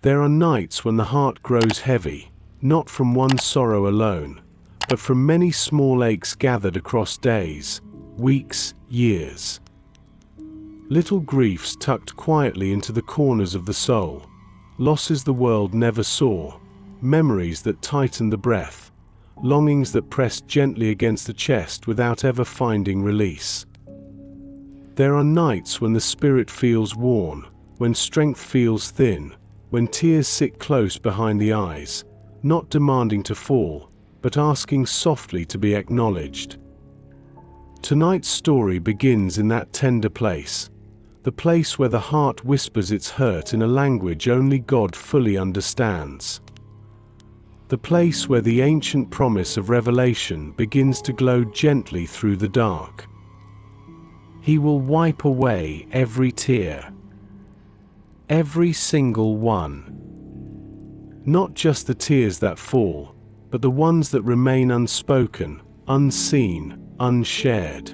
There are nights when the heart grows heavy, not from one sorrow alone, but from many small aches gathered across days, weeks, years. Little griefs tucked quietly into the corners of the soul, losses the world never saw, memories that tighten the breath, longings that press gently against the chest without ever finding release. There are nights when the spirit feels worn, when strength feels thin, when tears sit close behind the eyes, not demanding to fall, but asking softly to be acknowledged. Tonight's story begins in that tender place, the place where the heart whispers its hurt in a language only God fully understands. The place where the ancient promise of revelation begins to glow gently through the dark. He will wipe away every tear. Every single one. Not just the tears that fall, but the ones that remain unspoken, unseen, unshared.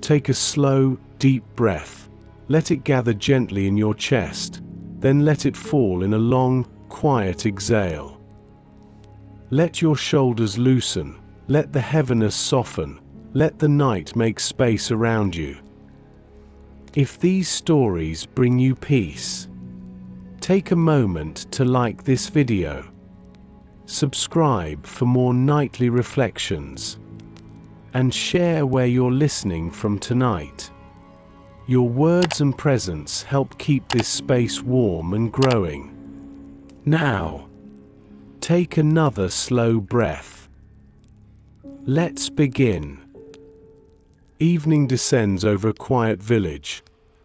Take a slow, deep breath. Let it gather gently in your chest, then let it fall in a long, quiet exhale. Let your shoulders loosen, let the heaviness soften, let the night make space around you. If these stories bring you peace, take a moment to like this video. Subscribe for more nightly reflections, and share where you're listening from tonight. Your words and presence help keep this space warm and growing. Now, take another slow breath. Let's begin. Evening descends over a quiet village,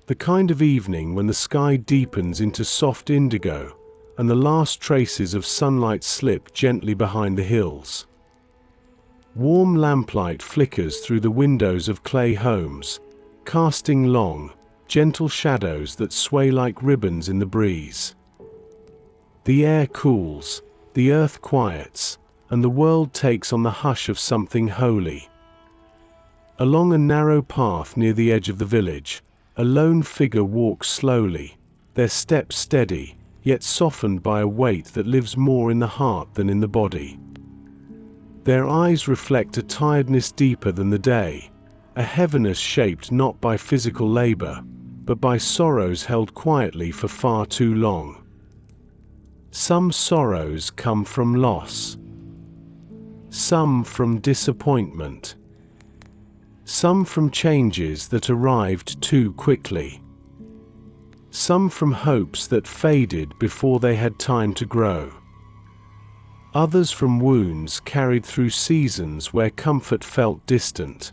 the kind of evening when the sky deepens into soft indigo and the last traces of sunlight slip gently behind the hills. Warm lamplight flickers through the windows of clay homes, casting long, gentle shadows that sway like ribbons in the breeze. The air cools, the earth quiets, and the world takes on the hush of something holy. Along a narrow path near the edge of the village, a lone figure walks slowly, their steps steady, yet softened by a weight that lives more in the heart than in the body. Their eyes reflect a tiredness deeper than the day, a heaviness shaped not by physical labor, but by sorrows held quietly for far too long. Some sorrows come from loss, some from disappointment, some from changes that arrived too quickly, some from hopes that faded before they had time to grow, others from wounds carried through seasons where comfort felt distant.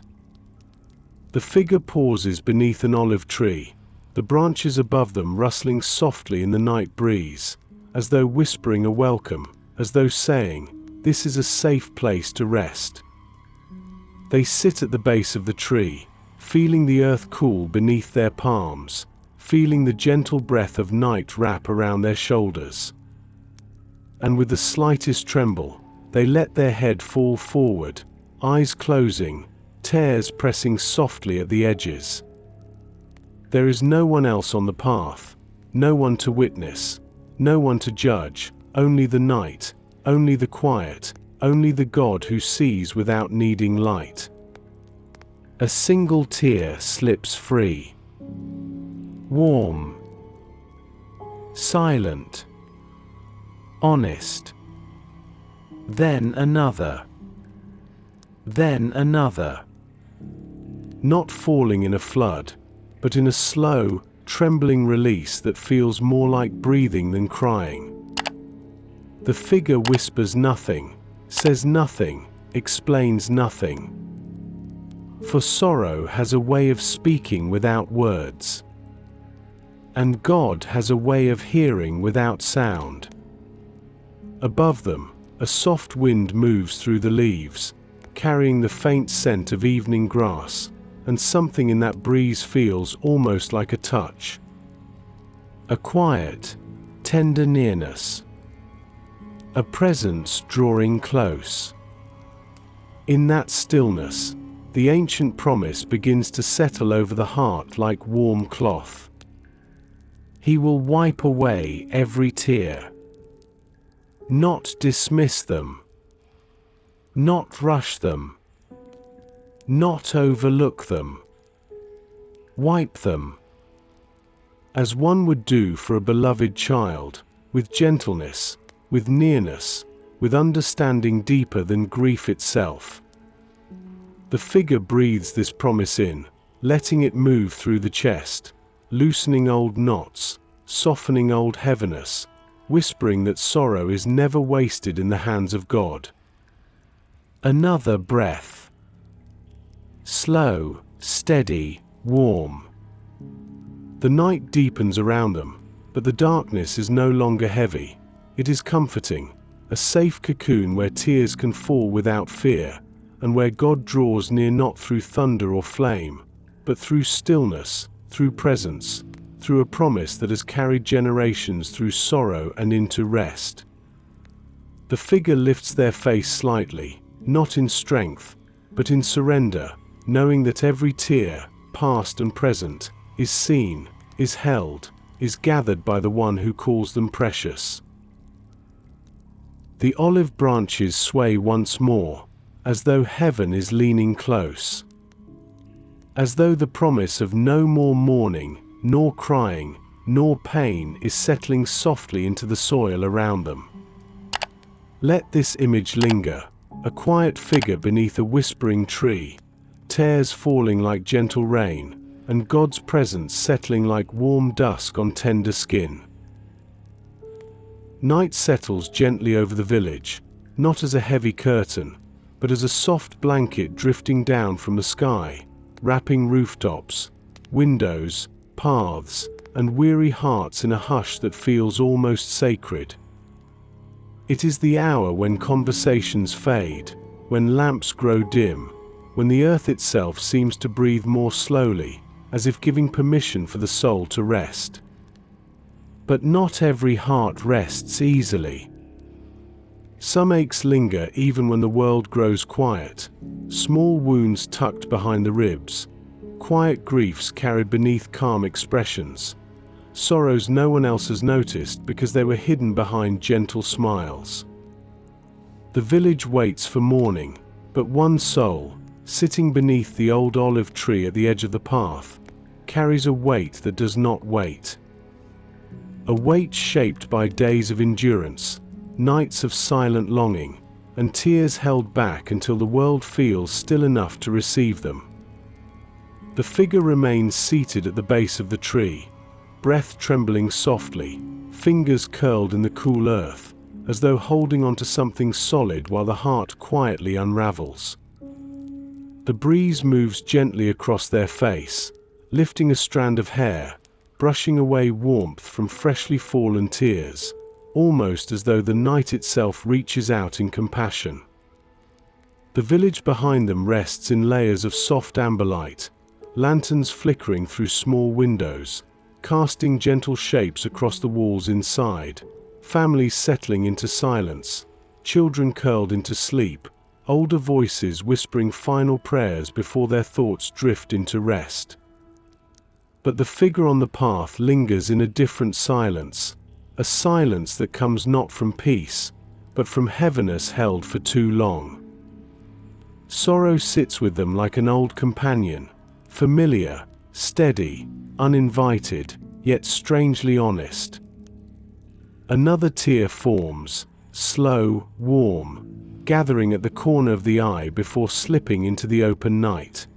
The figure pauses beneath an olive tree, the branches above them rustling softly in the night breeze, as though whispering a welcome, as though saying, "This is a safe place to rest." They sit at the base of the tree, feeling the earth cool beneath their palms, feeling the gentle breath of night wrap around their shoulders. And with the slightest tremble, they let their head fall forward, eyes closing, tears pressing softly at the edges. There is no one else on the path, no one to witness, no one to judge, only the night, only the quiet, only the God who sees without needing light. A single tear slips free. Warm. Silent. Honest. Then another. Then another. Not falling in a flood, but in a slow, trembling release that feels more like breathing than crying. The figure whispers nothing, says nothing, explains nothing. For sorrow has a way of speaking without words. And God has a way of hearing without sound. Above them, a soft wind moves through the leaves, carrying the faint scent of evening grass, and something in that breeze feels almost like a touch. A quiet, tender nearness. A presence drawing close. In that stillness, the ancient promise begins to settle over the heart like warm cloth. He will wipe away every tear. Not dismiss them. Not rush them. Not overlook them. Wipe them. As one would do for a beloved child, with gentleness, with nearness, with understanding deeper than grief itself. The figure breathes this promise in, letting it move through the chest, loosening old knots, softening old heaviness, whispering that sorrow is never wasted in the hands of God. Another breath. Slow, steady, warm. The night deepens around them, but the darkness is no longer heavy. It is comforting, a safe cocoon where tears can fall without fear, and where God draws near not through thunder or flame, but through stillness, through presence, through a promise that has carried generations through sorrow and into rest. The figure lifts their face slightly, not in strength, but in surrender, knowing that every tear, past and present, is seen, is held, is gathered by the one who calls them precious. The olive branches sway once more, as though heaven is leaning close. As though the promise of no more mourning, nor crying, nor pain is settling softly into the soil around them. Let this image linger, a quiet figure beneath a whispering tree, tears falling like gentle rain, and God's presence settling like warm dusk on tender skin. Night settles gently over the village, not as a heavy curtain, but as a soft blanket drifting down from the sky, wrapping rooftops, windows, paths, and weary hearts in a hush that feels almost sacred. It is the hour when conversations fade, when lamps grow dim, when the earth itself seems to breathe more slowly, as if giving permission for the soul to rest. But not every heart rests easily. Some aches linger even when the world grows quiet, small wounds tucked behind the ribs, quiet griefs carried beneath calm expressions, sorrows no one else has noticed because they were hidden behind gentle smiles. The village waits for morning, but one soul, sitting beneath the old olive tree at the edge of the path, carries a weight that does not wait. A weight shaped by days of endurance, nights of silent longing, and tears held back until the world feels still enough to receive them. The figure remains seated at the base of the tree, breath trembling softly, fingers curled in the cool earth, as though holding onto something solid while the heart quietly unravels. The breeze moves gently across their face, lifting a strand of hair, brushing away warmth from freshly fallen tears, almost as though the night itself reaches out in compassion. The village behind them rests in layers of soft amber light, lanterns flickering through small windows, casting gentle shapes across the walls inside, families settling into silence, children curled into sleep, older voices whispering final prayers before their thoughts drift into rest. But the figure on the path lingers in a different silence, a silence that comes not from peace, but from heaviness held for too long. Sorrow sits with them like an old companion, familiar, steady, uninvited, yet strangely honest. Another tear forms, slow, warm, gathering at the corner of the eye before slipping into the open night.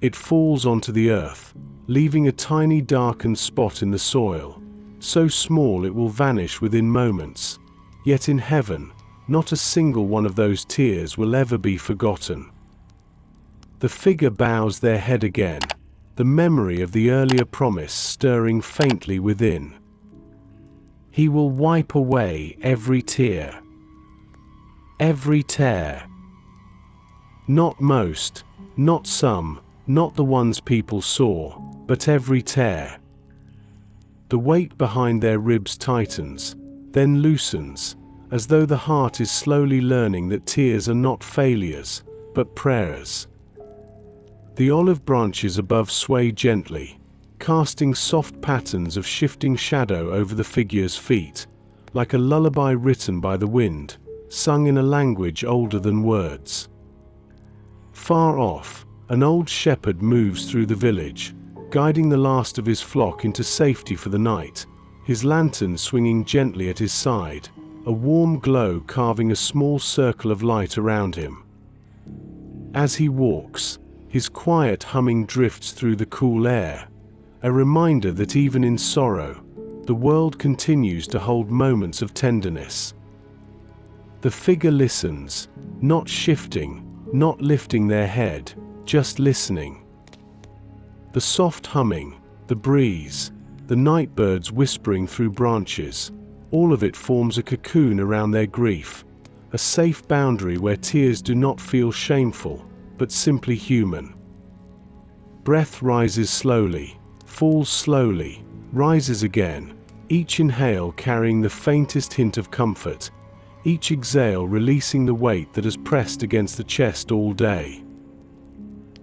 It falls onto the earth, leaving a tiny darkened spot in the soil, so small it will vanish within moments, yet in heaven, not a single one of those tears will ever be forgotten. The figure bows their head again, the memory of the earlier promise stirring faintly within. He will wipe away every tear, every tear. Not most, not some, not the ones people saw, but every tear. The weight behind their ribs tightens, then loosens, as though the heart is slowly learning that tears are not failures, but prayers. The olive branches above sway gently, casting soft patterns of shifting shadow over the figure's feet, like a lullaby written by the wind, sung in a language older than words. Far off, an old shepherd moves through the village, guiding the last of his flock into safety for the night, his lantern swinging gently at his side, a warm glow carving a small circle of light around him. As he walks, his quiet humming drifts through the cool air, a reminder that even in sorrow, the world continues to hold moments of tenderness. The figure listens, not shifting, not lifting their head, just listening. The soft humming, the breeze, the night birds whispering through branches, all of it forms a cocoon around their grief, a safe boundary where tears do not feel shameful, but simply human. Breath rises slowly, falls slowly, rises again, each inhale carrying the faintest hint of comfort, each exhale releasing the weight that has pressed against the chest all day.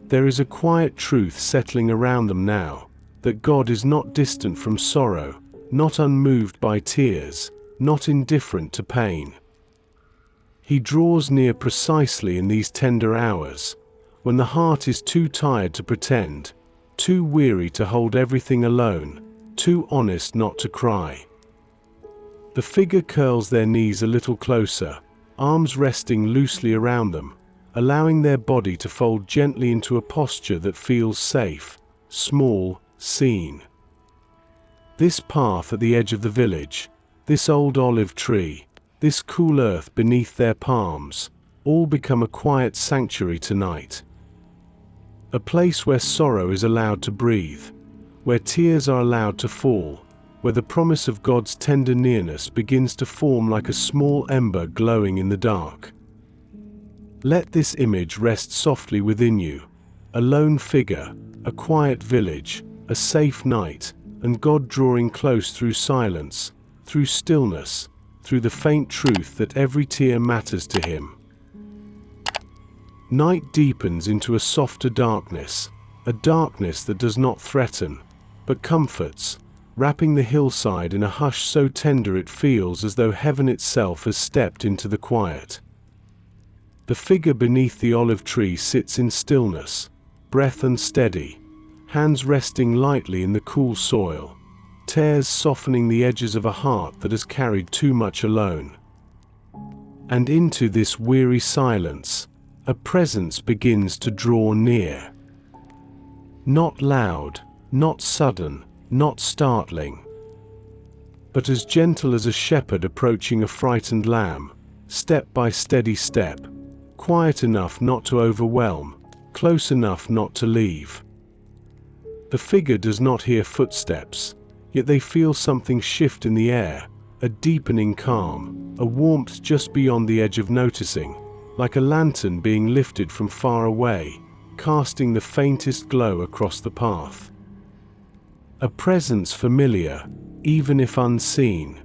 There is a quiet truth settling around them now, that God is not distant from sorrow, not unmoved by tears, not indifferent to pain. He draws near precisely in these tender hours, when the heart is too tired to pretend, too weary to hold everything alone, too honest not to cry. The figure curls their knees a little closer, arms resting loosely around them, allowing their body to fold gently into a posture that feels safe, small, seen. This path at the edge of the village, this old olive tree, this cool earth beneath their palms, all become a quiet sanctuary tonight. A place where sorrow is allowed to breathe, where tears are allowed to fall, where the promise of God's tender nearness begins to form like a small ember glowing in the dark. Let this image rest softly within you, a lone figure, a quiet village, a safe night, and God drawing close through silence, through stillness, through the faint truth that every tear matters to Him. Night deepens into a softer darkness, a darkness that does not threaten, but comforts, wrapping the hillside in a hush so tender it feels as though heaven itself has stepped into the quiet. The figure beneath the olive tree sits in stillness, breath unsteady, hands resting lightly in the cool soil, tears softening the edges of a heart that has carried too much alone. And into this weary silence, a presence begins to draw near. Not loud, not sudden, not startling, but as gentle as a shepherd approaching a frightened lamb, step by steady step, quiet enough not to overwhelm, close enough not to leave. The figure does not hear footsteps, yet they feel something shift in the air, a deepening calm, a warmth just beyond the edge of noticing, like a lantern being lifted from far away, casting the faintest glow across the path. A presence familiar, even if unseen.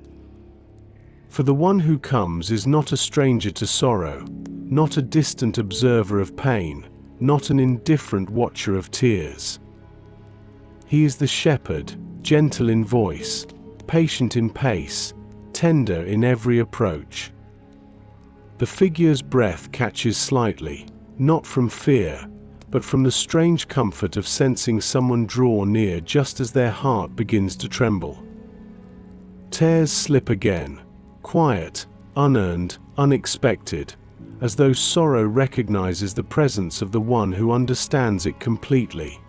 For the one who comes is not a stranger to sorrow, not a distant observer of pain, not an indifferent watcher of tears. He is the shepherd, gentle in voice, patient in pace, tender in every approach. The figure's breath catches slightly, not from fear, but from the strange comfort of sensing someone draw near just as their heart begins to tremble. Tears slip again, quiet, unearned, unexpected, as though sorrow recognizes the presence of the one who understands it completely.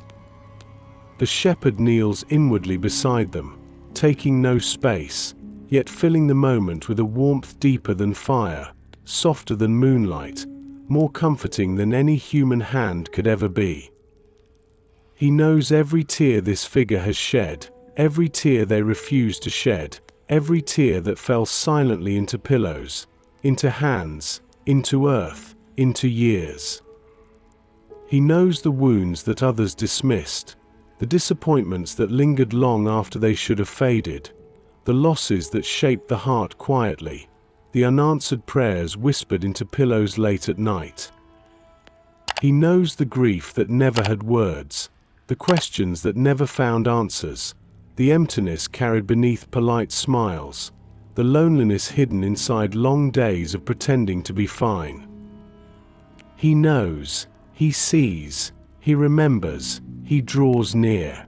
The shepherd kneels inwardly beside them, taking no space, yet filling the moment with a warmth deeper than fire, softer than moonlight, more comforting than any human hand could ever be. He knows every tear this figure has shed, every tear they refuse to shed, every tear that fell silently into pillows, into hands, into earth, into years. He knows the wounds that others dismissed, the disappointments that lingered long after they should have faded, the losses that shaped the heart quietly, the unanswered prayers whispered into pillows late at night. He knows the grief that never had words, the questions that never found answers, the emptiness carried beneath polite smiles, the loneliness hidden inside long days of pretending to be fine. He knows, he sees, he remembers, he draws near.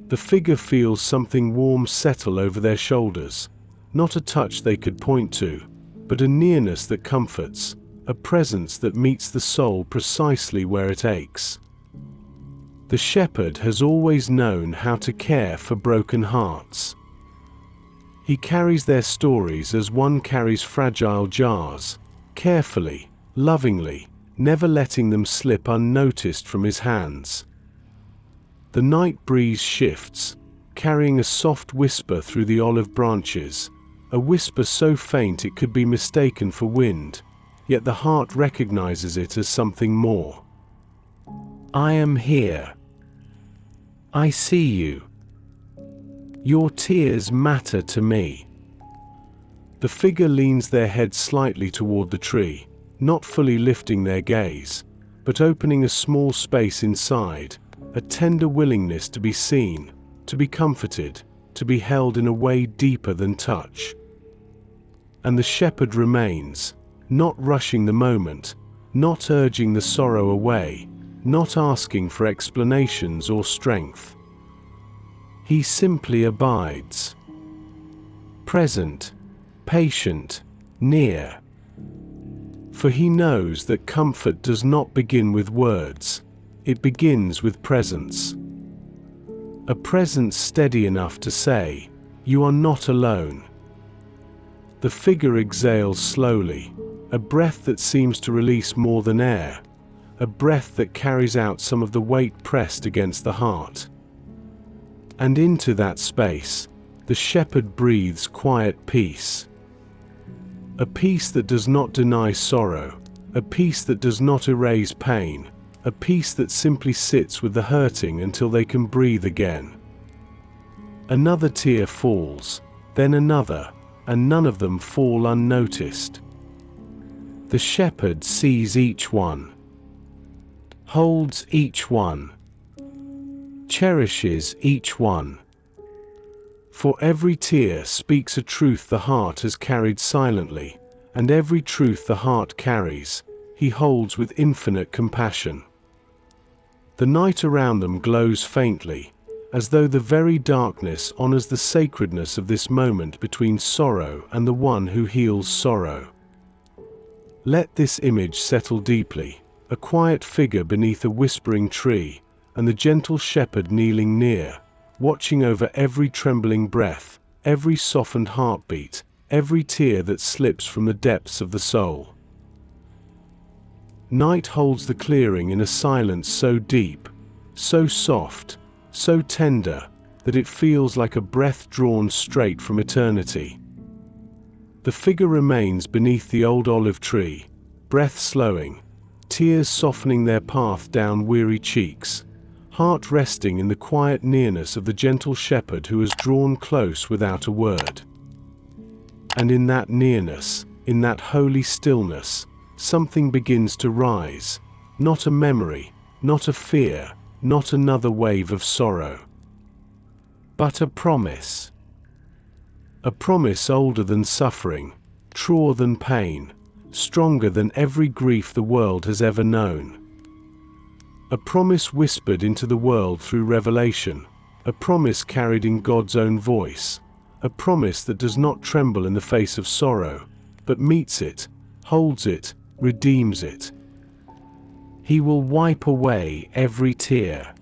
The figure feels something warm settle over their shoulders, not a touch they could point to, but a nearness that comforts, a presence that meets the soul precisely where it aches. The shepherd has always known how to care for broken hearts. He carries their stories as one carries fragile jars, carefully, lovingly, never letting them slip unnoticed from his hands. The night breeze shifts, carrying a soft whisper through the olive branches, a whisper so faint it could be mistaken for wind, yet the heart recognizes it as something more. I am here. I see you. Your tears matter to me. The figure leans their head slightly toward the tree, not fully lifting their gaze, but opening a small space inside, a tender willingness to be seen, to be comforted, to be held in a way deeper than touch. And the shepherd remains, not rushing the moment, not urging the sorrow away, not asking for explanations or strength. He simply abides. Present, patient, near. For he knows that comfort does not begin with words, it begins with presence. A presence steady enough to say, "You are not alone." The figure exhales slowly, a breath that seems to release more than air, a breath that carries out some of the weight pressed against the heart. And into that space, the shepherd breathes quiet peace. A peace that does not deny sorrow, a peace that does not erase pain, a peace that simply sits with the hurting until they can breathe again. Another tear falls, then another, and none of them fall unnoticed. The shepherd sees each one, holds each one, cherishes each one. For every tear speaks a truth the heart has carried silently, and every truth the heart carries, he holds with infinite compassion. The night around them glows faintly, as though the very darkness honors the sacredness of this moment between sorrow and the one who heals sorrow. Let this image settle deeply, a quiet figure beneath a whispering tree, and the gentle shepherd kneeling near, watching over every trembling breath, every softened heartbeat, every tear that slips from the depths of the soul. Night holds the clearing in a silence so deep, so soft, so tender, that it feels like a breath drawn straight from eternity. The figure remains beneath the old olive tree, breath slowing, tears softening their path down weary cheeks, heart resting in the quiet nearness of the gentle shepherd who has drawn close without a word. And in that nearness, in that holy stillness, something begins to rise, not a memory, not a fear, not another wave of sorrow, but a promise. A promise older than suffering, truer than pain, stronger than every grief the world has ever known. A promise whispered into the world through revelation, a promise carried in God's own voice, a promise that does not tremble in the face of sorrow, but meets it, holds it, redeems it. He will wipe away every tear,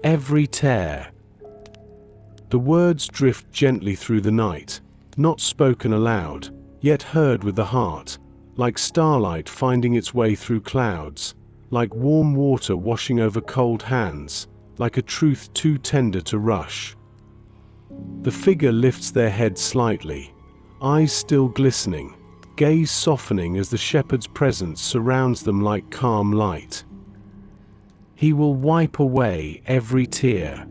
every tear. The words drift gently through the night, not spoken aloud, yet heard with the heart, like starlight finding its way through clouds, like warm water washing over cold hands, like a truth too tender to rush. The figure lifts their head slightly, eyes still glistening, gaze softening as the shepherd's presence surrounds them like calm light. He will wipe away every tear.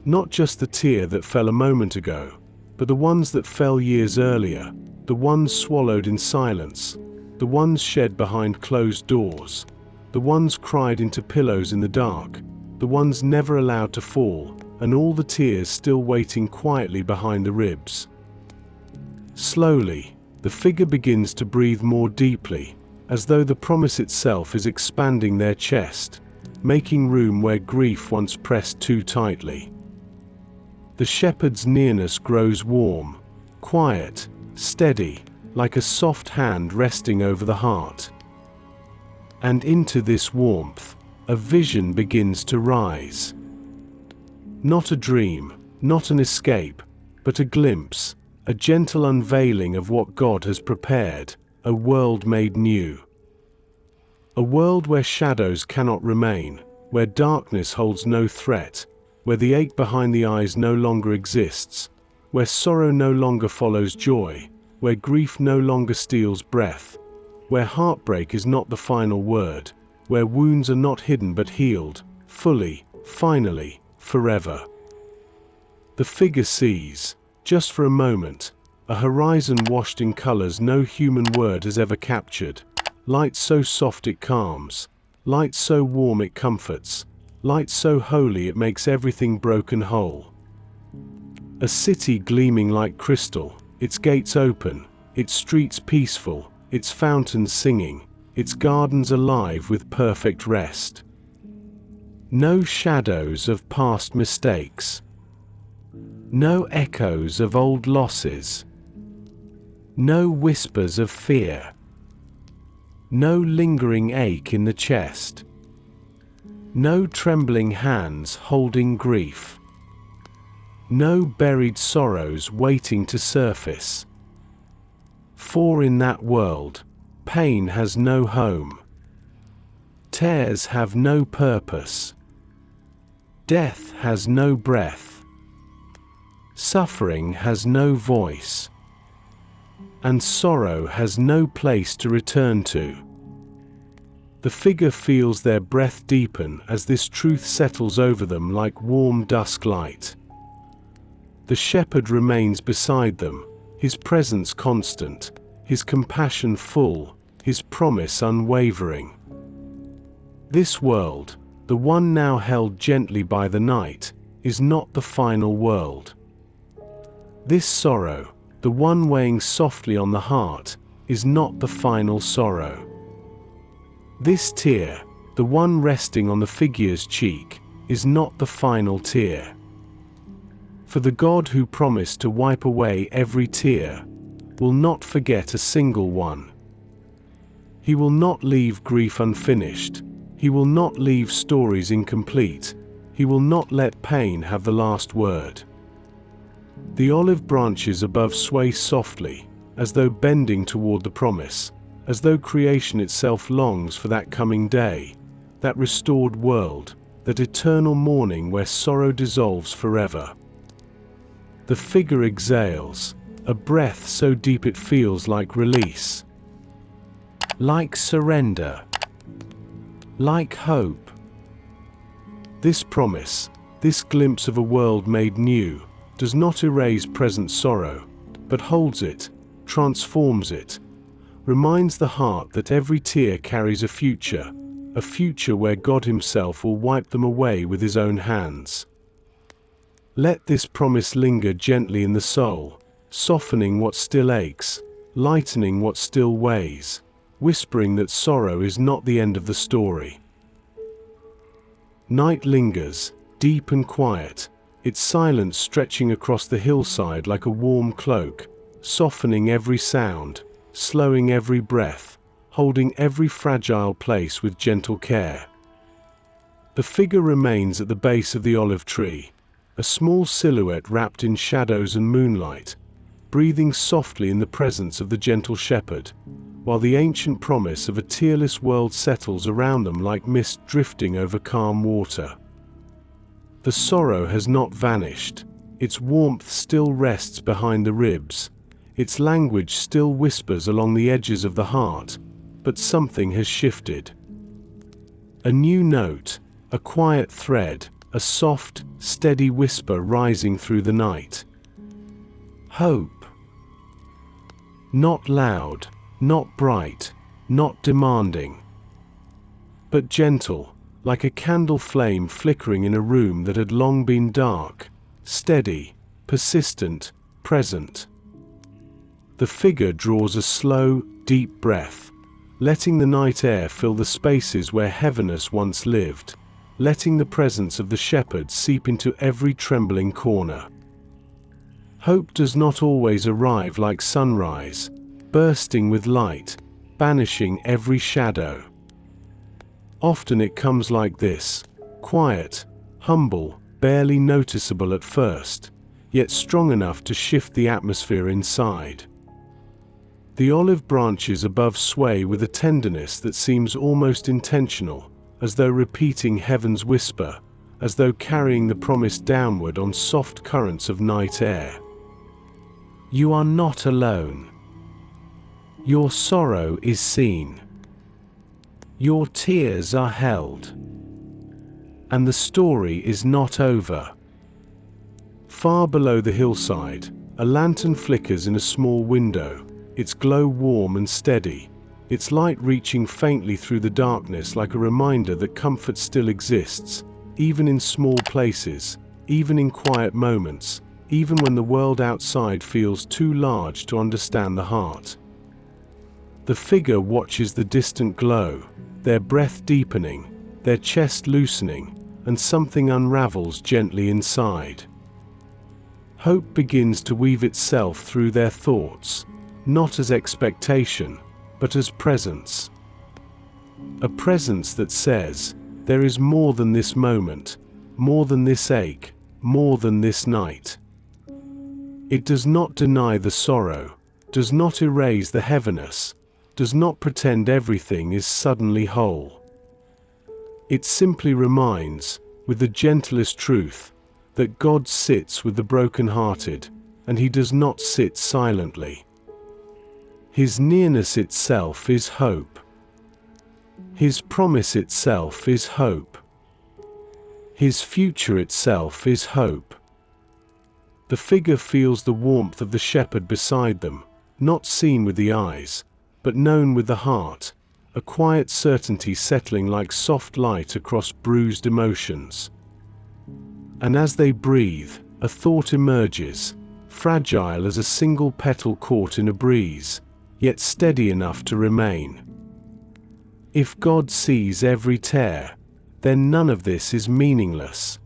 Not just the tear that fell a moment ago, but the ones that fell years earlier, the ones swallowed in silence, the ones shed behind closed doors, the ones cried into pillows in the dark, the ones never allowed to fall, and all the tears still waiting quietly behind the ribs. Slowly, the figure begins to breathe more deeply, as though the promise itself is expanding their chest, making room where grief once pressed too tightly. The shepherd's nearness grows warm, quiet, steady, like a soft hand resting over the heart. And into this warmth, a vision begins to rise. Not a dream, not an escape, but a glimpse, a gentle unveiling of what God has prepared, a world made new. A world where shadows cannot remain, where darkness holds no threat, where the ache behind the eyes no longer exists, where sorrow no longer follows joy, where grief no longer steals breath, where heartbreak is not the final word, where wounds are not hidden but healed, fully, finally, forever. The figure sees, just for a moment, a horizon washed in colors no human word has ever captured, light so soft it calms, light so warm it comforts, light so holy it makes everything broken whole. A city gleaming like crystal, its gates open, its streets peaceful, its fountains singing, its gardens alive with perfect rest. No shadows of past mistakes. No echoes of old losses. No whispers of fear. No lingering ache in the chest. No trembling hands holding grief. No buried sorrows waiting to surface. For in that world, pain has no home. Tears have no purpose. Death has no breath. Suffering has no voice. And sorrow has no place to return to. The figure feels their breath deepen as this truth settles over them like warm dusk light. The shepherd remains beside them, his presence constant, his compassion full, his promise unwavering. This world, the one now held gently by the night, is not the final world. This sorrow, the one weighing softly on the heart, is not the final sorrow. This tear, the one resting on the figure's cheek, is not the final tear. For the God who promised to wipe away every tear will not forget a single one. He will not leave grief unfinished. He will not leave stories incomplete. He will not let pain have the last word. The olive branches above sway softly, as though bending toward the promise, as though creation itself longs for that coming day, that restored world, that eternal morning where sorrow dissolves forever. The figure exhales, a breath so deep it feels like release, like surrender, like hope. This promise, this glimpse of a world made new, does not erase present sorrow, but holds it, transforms it, reminds the heart that every tear carries a future where God Himself will wipe them away with His own hands. Let this promise linger gently in the soul, softening what still aches, lightening what still weighs, whispering that sorrow is not the end of the story. Night lingers, deep and quiet, its silence stretching across the hillside like a warm cloak, softening every sound, slowing every breath, holding every fragile place with gentle care. The figure remains at the base of the olive tree, a small silhouette wrapped in shadows and moonlight, breathing softly in the presence of the gentle shepherd, while the ancient promise of a tearless world settles around them like mist drifting over calm water. The sorrow has not vanished, its warmth still rests behind the ribs, its language still whispers along the edges of the heart, but something has shifted. A new note, a quiet thread, a soft, steady whisper rising through the night. Hope. Not loud, not bright, not demanding. but gentle, like a candle flame flickering in a room that had long been dark, steady, persistent, present. The figure draws a slow, deep breath, letting the night air fill the spaces where heaviness once lived, letting the presence of the shepherd seep into every trembling corner. Hope does not always arrive like sunrise, bursting with light, banishing every shadow. Often it comes like this, quiet, humble, barely noticeable at first, yet strong enough to shift the atmosphere inside. The olive branches above sway with a tenderness that seems almost intentional, as though repeating heaven's whisper, as though carrying the promise downward on soft currents of night air. You are not alone. Your sorrow is seen. Your tears are held. And the story is not over. Far below the hillside, a lantern flickers in a small window, its glow warm and steady, its light reaching faintly through the darkness like a reminder that comfort still exists, even in small places, even in quiet moments, even when the world outside feels too large to understand the heart. The figure watches the distant glow, their breath deepening, their chest loosening, and something unravels gently inside. Hope begins to weave itself through their thoughts, not as expectation, but as presence. A presence that says, there is more than this moment, more than this ache, more than this night. It does not deny the sorrow, does not erase the heaviness, does not pretend everything is suddenly whole. It simply reminds, with the gentlest truth, that God sits with the broken-hearted, and He does not sit silently. His nearness itself is hope. His promise itself is hope. His future itself is hope. The figure feels the warmth of the shepherd beside them, not seen with the eyes, but known with the heart, a quiet certainty settling like soft light across bruised emotions. And as they breathe, a thought emerges, fragile as a single petal caught in a breeze, yet steady enough to remain. If God sees every tear, then none of this is meaningless.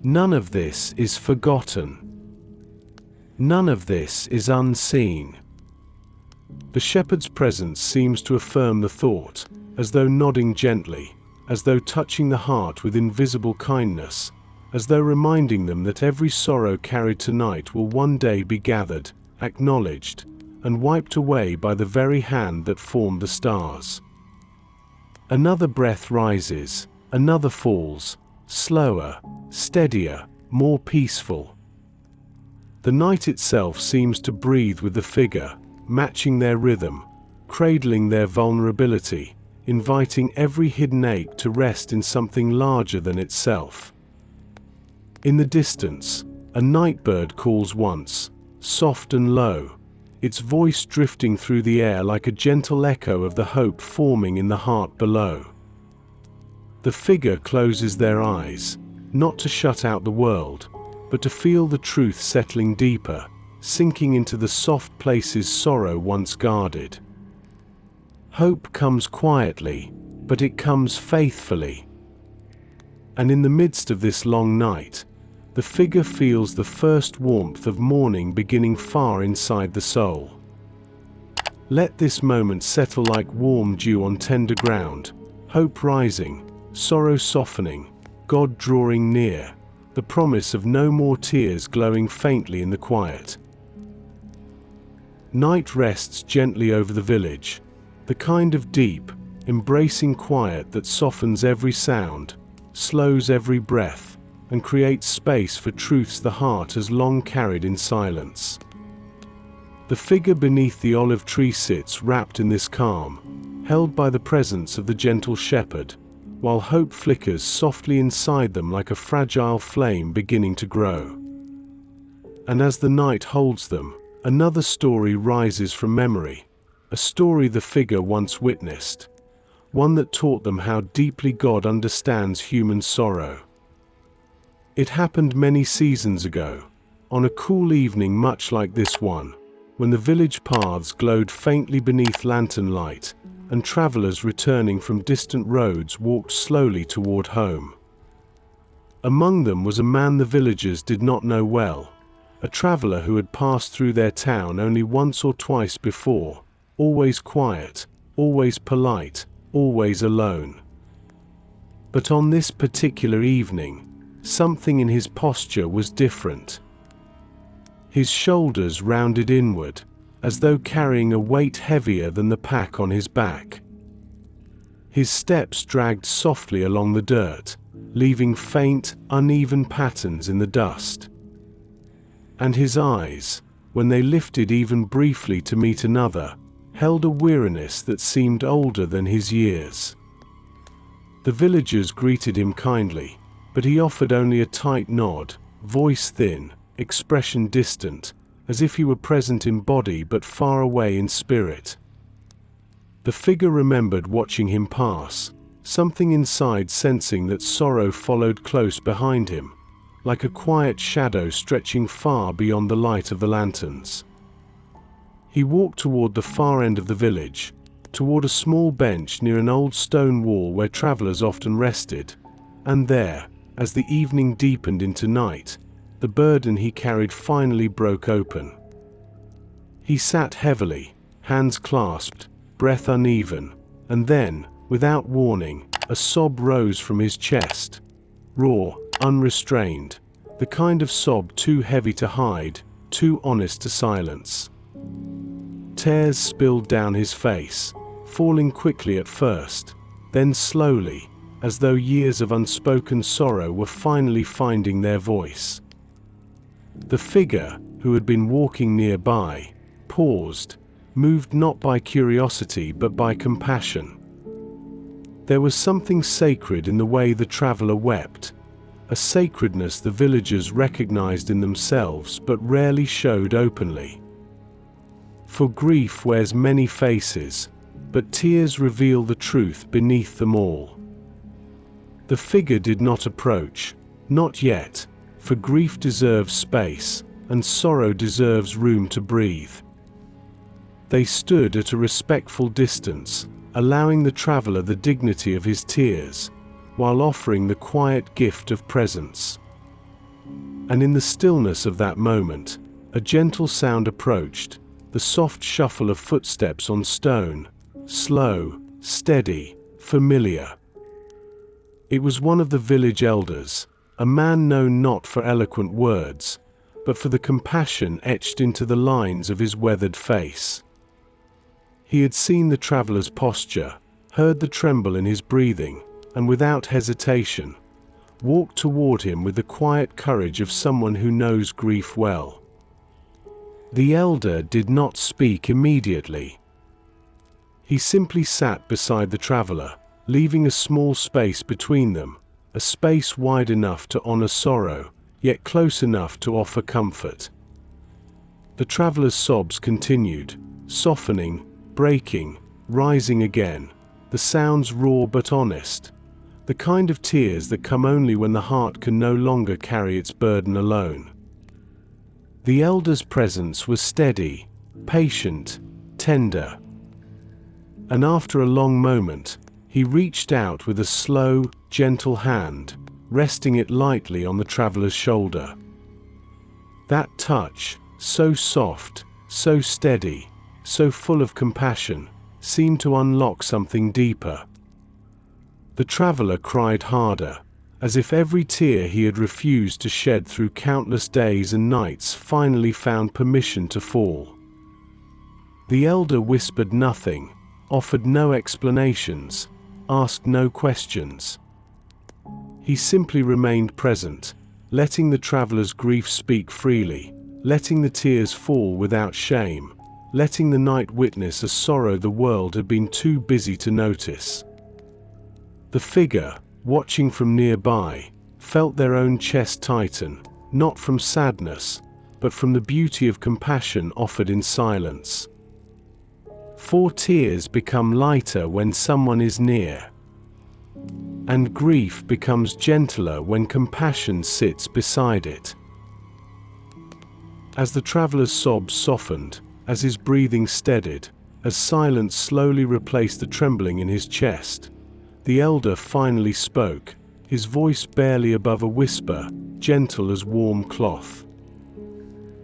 None of this is forgotten. None of this is unseen. The shepherd's presence seems to affirm the thought, as though nodding gently, as though touching the heart with invisible kindness, as though reminding them that every sorrow carried tonight will one day be gathered, acknowledged, and wiped away by the very hand that formed the stars. Another breath rises, another falls, slower, steadier, more peaceful. The night itself seems to breathe with the figure, matching their rhythm, cradling their vulnerability, inviting every hidden ache to rest in something larger than itself. In the distance, a night bird calls once, soft and low, its voice drifting through the air like a gentle echo of the hope forming in the heart below. The figure closes their eyes, not to shut out the world, but to feel the truth settling deeper, sinking into the soft places sorrow once guarded. Hope comes quietly, but it comes faithfully. And in the midst of this long night, the figure feels the first warmth of morning beginning far inside the soul. Let this moment settle like warm dew on tender ground, hope rising, sorrow softening, God drawing near, the promise of no more tears glowing faintly in the quiet. Night rests gently over the village, the kind of deep, embracing quiet that softens every sound, slows every breath, and creates space for truths the heart has long carried in silence. The figure beneath the olive tree sits wrapped in this calm, held by the presence of the gentle shepherd, while hope flickers softly inside them like a fragile flame beginning to grow. And as the night holds them, another story rises from memory, a story the figure once witnessed, one that taught them how deeply God understands human sorrow. It happened many seasons ago, on a cool evening much like this one, when the village paths glowed faintly beneath lantern light, and travelers returning from distant roads walked slowly toward home. Among them was a man the villagers did not know well, a traveler who had passed through their town only once or twice before, always quiet, always polite, always alone. But on this particular evening, something in his posture was different. His shoulders rounded inward, as though carrying a weight heavier than the pack on his back. His steps dragged softly along the dirt, leaving faint, uneven patterns in the dust. And his eyes, when they lifted even briefly to meet another, held a weariness that seemed older than his years. The villagers greeted him kindly, but he offered only a tight nod, voice thin, expression distant, as if he were present in body but far away in spirit. The figure remembered watching him pass, something inside sensing that sorrow followed close behind him, like a quiet shadow stretching far beyond the light of the lanterns. He walked toward the far end of the village, toward a small bench near an old stone wall where travelers often rested, and there, as the evening deepened into night, the burden he carried finally broke open. He sat heavily, hands clasped, breath uneven, and then, without warning, a sob rose from his chest. Raw, unrestrained, the kind of sob too heavy to hide, too honest to silence. Tears spilled down his face, falling quickly at first, then slowly, as though years of unspoken sorrow were finally finding their voice. The figure, who had been walking nearby, paused, moved not by curiosity but by compassion. There was something sacred in the way the traveler wept, a sacredness the villagers recognized in themselves but rarely showed openly. For grief wears many faces, but tears reveal the truth beneath them all. The figure did not approach, not yet, for grief deserves space, and sorrow deserves room to breathe. They stood at a respectful distance, allowing the traveler the dignity of his tears, while offering the quiet gift of presence. And in the stillness of that moment, a gentle sound approached, the soft shuffle of footsteps on stone, slow, steady, familiar. It was one of the village elders, a man known not for eloquent words, but for the compassion etched into the lines of his weathered face. He had seen the traveler's posture, heard the tremble in his breathing, and without hesitation, walked toward him with the quiet courage of someone who knows grief well. The elder did not speak immediately. He simply sat beside the traveler, leaving a small space between them, a space wide enough to honor sorrow, yet close enough to offer comfort. The traveler's sobs continued, softening, breaking, rising again, the sounds raw but honest, the kind of tears that come only when the heart can no longer carry its burden alone. The elder's presence was steady, patient, tender. And after a long moment, he reached out with a slow, gentle hand, resting it lightly on the traveler's shoulder. That touch, so soft, so steady, so full of compassion, seemed to unlock something deeper. The traveler cried harder, as if every tear he had refused to shed through countless days and nights finally found permission to fall. The elder whispered nothing, offered no explanations, asked no questions. He simply remained present, letting the traveler's grief speak freely, letting the tears fall without shame, letting the night witness a sorrow the world had been too busy to notice. The figure, watching from nearby, felt their own chest tighten, not from sadness, but from the beauty of compassion offered in silence. For tears become lighter when someone is near, and grief becomes gentler when compassion sits beside it. As the traveler's sobs softened, as his breathing steadied, as silence slowly replaced the trembling in his chest, the elder finally spoke, his voice barely above a whisper, gentle as warm cloth.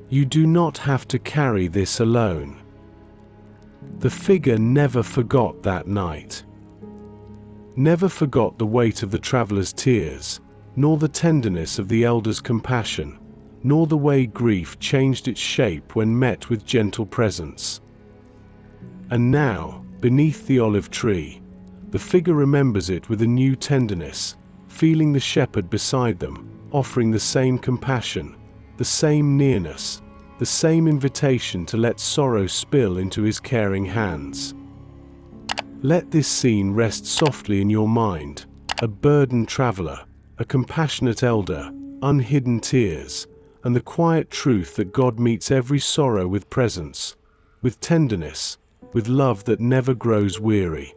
"You do not have to carry this alone." The figure never forgot that night. Never forgot the weight of the traveler's tears, nor the tenderness of the elder's compassion, nor the way grief changed its shape when met with gentle presence. And now, beneath the olive tree, the figure remembers it with a new tenderness, feeling the shepherd beside them, offering the same compassion, the same nearness, the same invitation to let sorrow spill into his caring hands. Let this scene rest softly in your mind, a burdened traveler, a compassionate elder, unhidden tears, and the quiet truth that God meets every sorrow with presence, with tenderness, with love that never grows weary.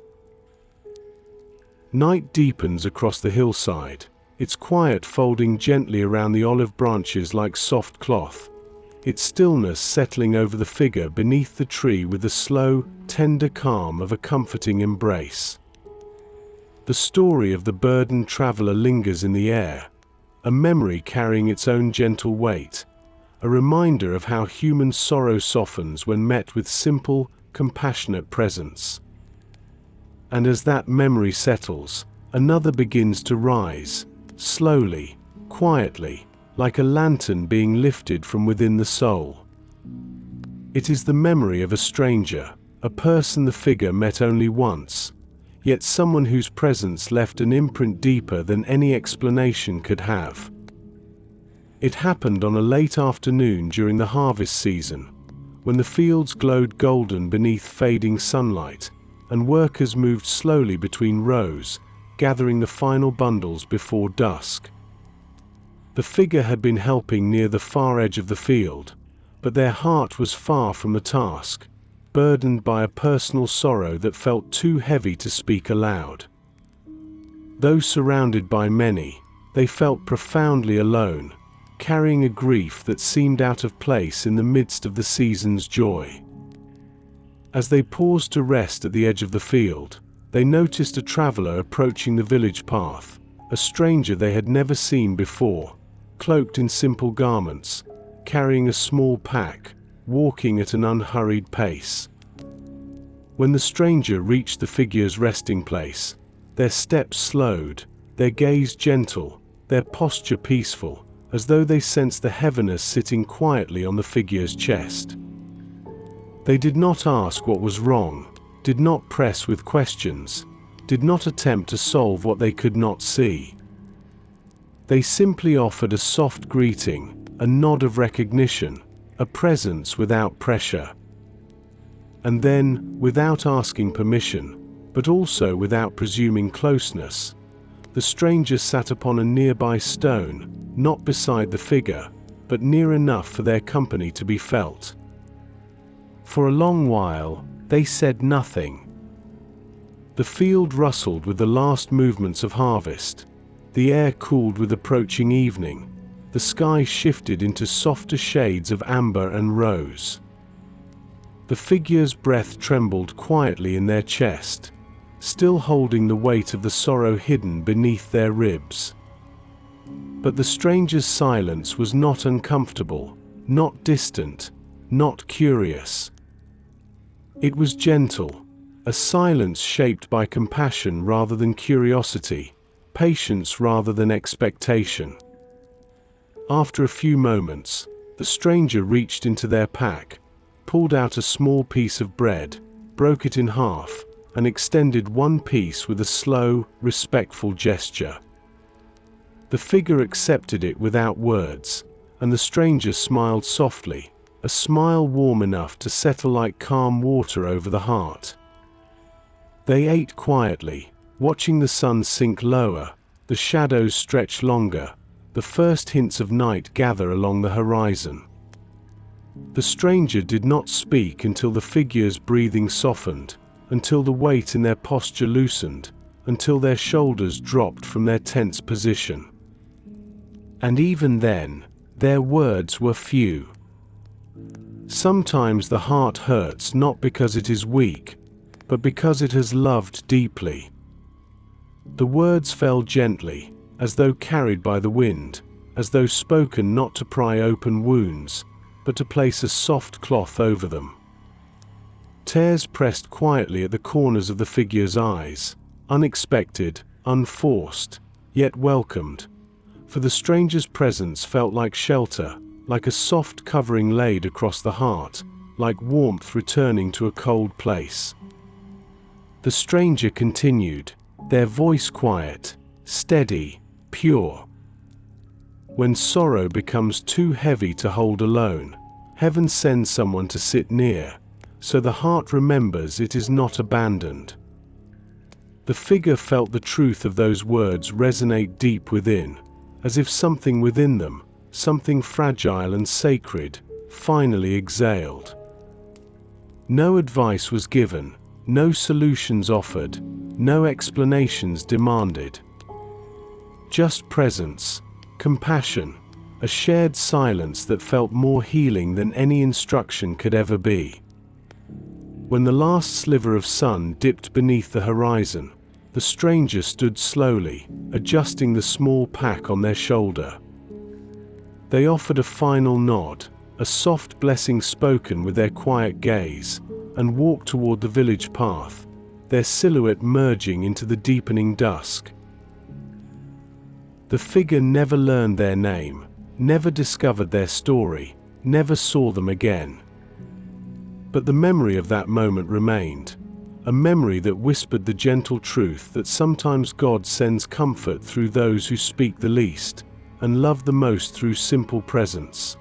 Night deepens across the hillside, its quiet folding gently around the olive branches like soft cloth, its stillness settling over the figure beneath the tree with the slow, tender calm of a comforting embrace. The story of the burdened traveler lingers in the air, a memory carrying its own gentle weight, a reminder of how human sorrow softens when met with simple, compassionate presence. And as that memory settles, another begins to rise, slowly, quietly, like a lantern being lifted from within the soul. It is the memory of a stranger, a person the figure met only once, yet someone whose presence left an imprint deeper than any explanation could have. It happened on a late afternoon during the harvest season, when the fields glowed golden beneath fading sunlight, and workers moved slowly between rows, gathering the final bundles before dusk. The figure had been helping near the far edge of the field, but their heart was far from the task, burdened by a personal sorrow that felt too heavy to speak aloud. Though surrounded by many, they felt profoundly alone, carrying a grief that seemed out of place in the midst of the season's joy. As they paused to rest at the edge of the field, they noticed a traveler approaching the village path, a stranger they had never seen before, cloaked in simple garments, carrying a small pack, walking at an unhurried pace. When the stranger reached the figure's resting place, their steps slowed, their gaze gentle, their posture peaceful, as though they sensed the heaviness sitting quietly on the figure's chest. They did not ask what was wrong, did not press with questions, did not attempt to solve what they could not see. They simply offered a soft greeting, a nod of recognition, a presence without pressure. And then, without asking permission, but also without presuming closeness, the stranger sat upon a nearby stone, not beside the figure, but near enough for their company to be felt. For a long while, they said nothing. The field rustled with the last movements of harvest. The air cooled with approaching evening. The sky shifted into softer shades of amber and rose. The figure's breath trembled quietly in their chest, still holding the weight of the sorrow hidden beneath their ribs. But the stranger's silence was not uncomfortable, not distant, not curious. It was gentle, a silence shaped by compassion rather than curiosity, patience rather than expectation. After a few moments, the stranger reached into their pack, pulled out a small piece of bread, broke it in half, and extended one piece with a slow, respectful gesture. The figure accepted it without words, and the stranger smiled softly, a smile warm enough to settle like calm water over the heart. They ate quietly, watching the sun sink lower, the shadows stretch longer, the first hints of night gather along the horizon. The stranger did not speak until the figure's breathing softened, until the weight in their posture loosened, until their shoulders dropped from their tense position. And even then, their words were few. Sometimes the heart hurts not because it is weak, but because it has loved deeply. The words fell gently, as though carried by the wind, as though spoken not to pry open wounds, but to place a soft cloth over them. Tears pressed quietly at the corners of the figure's eyes, unexpected, unforced, yet welcomed, for the stranger's presence felt like shelter, like a soft covering laid across the heart, like warmth returning to a cold place. The stranger continued, their voice quiet, steady, pure. When sorrow becomes too heavy to hold alone, heaven sends someone to sit near, so the heart remembers it is not abandoned. The figure felt the truth of those words resonate deep within, as if something within them, something fragile and sacred, finally exhaled. No advice was given, no solutions offered, no explanations demanded. Just presence, compassion, a shared silence that felt more healing than any instruction could ever be. When the last sliver of sun dipped beneath the horizon, the stranger stood slowly, adjusting the small pack on their shoulder. They offered a final nod, a soft blessing spoken with their quiet gaze, and walked toward the village path, their silhouette merging into the deepening dusk. The figure never learned their name, never discovered their story, never saw them again. But the memory of that moment remained, a memory that whispered the gentle truth that sometimes God sends comfort through those who speak the least, and love the most through simple presence.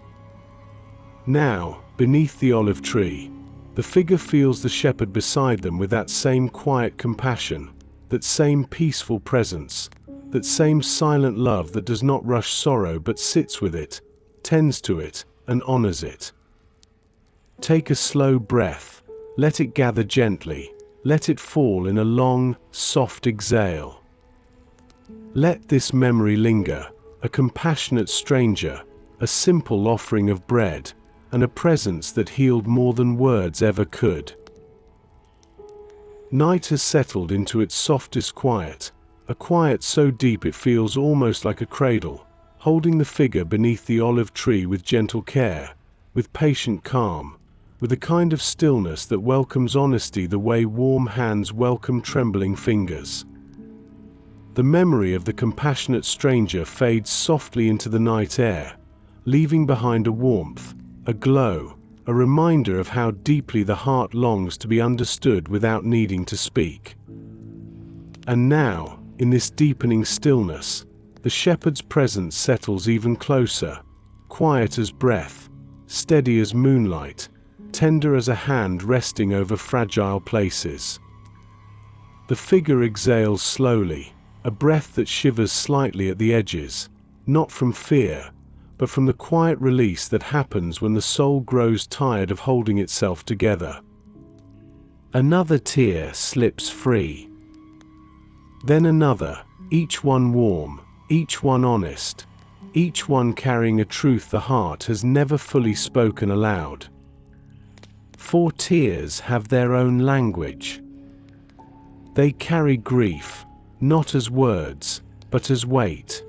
Now, beneath the olive tree, the figure feels the shepherd beside them with that same quiet compassion, that same peaceful presence, that same silent love that does not rush sorrow but sits with it, tends to it, and honors it. Take a slow breath, let it gather gently, let it fall in a long, soft exhale. Let this memory linger, a compassionate stranger, a simple offering of bread, and a presence that healed more than words ever could. Night has settled into its softest quiet, a quiet so deep it feels almost like a cradle, holding the figure beneath the olive tree with gentle care, with patient calm, with a kind of stillness that welcomes honesty the way warm hands welcome trembling fingers. The memory of the compassionate stranger fades softly into the night air, leaving behind a warmth, a glow, a reminder of how deeply the heart longs to be understood without needing to speak. And now, in this deepening stillness, the shepherd's presence settles even closer, quiet as breath, steady as moonlight, tender as a hand resting over fragile places. The figure exhales slowly, a breath that shivers slightly at the edges, not from fear, but from the quiet release that happens when the soul grows tired of holding itself together. Another tear slips free. Then another, each one warm, each one honest, each one carrying a truth the heart has never fully spoken aloud. For tears have their own language. They carry grief, not as words, but as weight.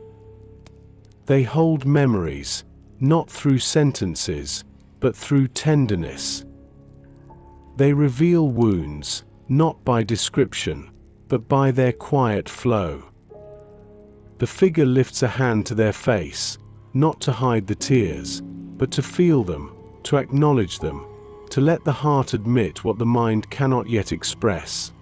They hold memories, not through sentences, but through tenderness. They reveal wounds, not by description, but by their quiet flow. The figure lifts a hand to their face, not to hide the tears, but to feel them, to acknowledge them, to let the heart admit what the mind cannot yet express.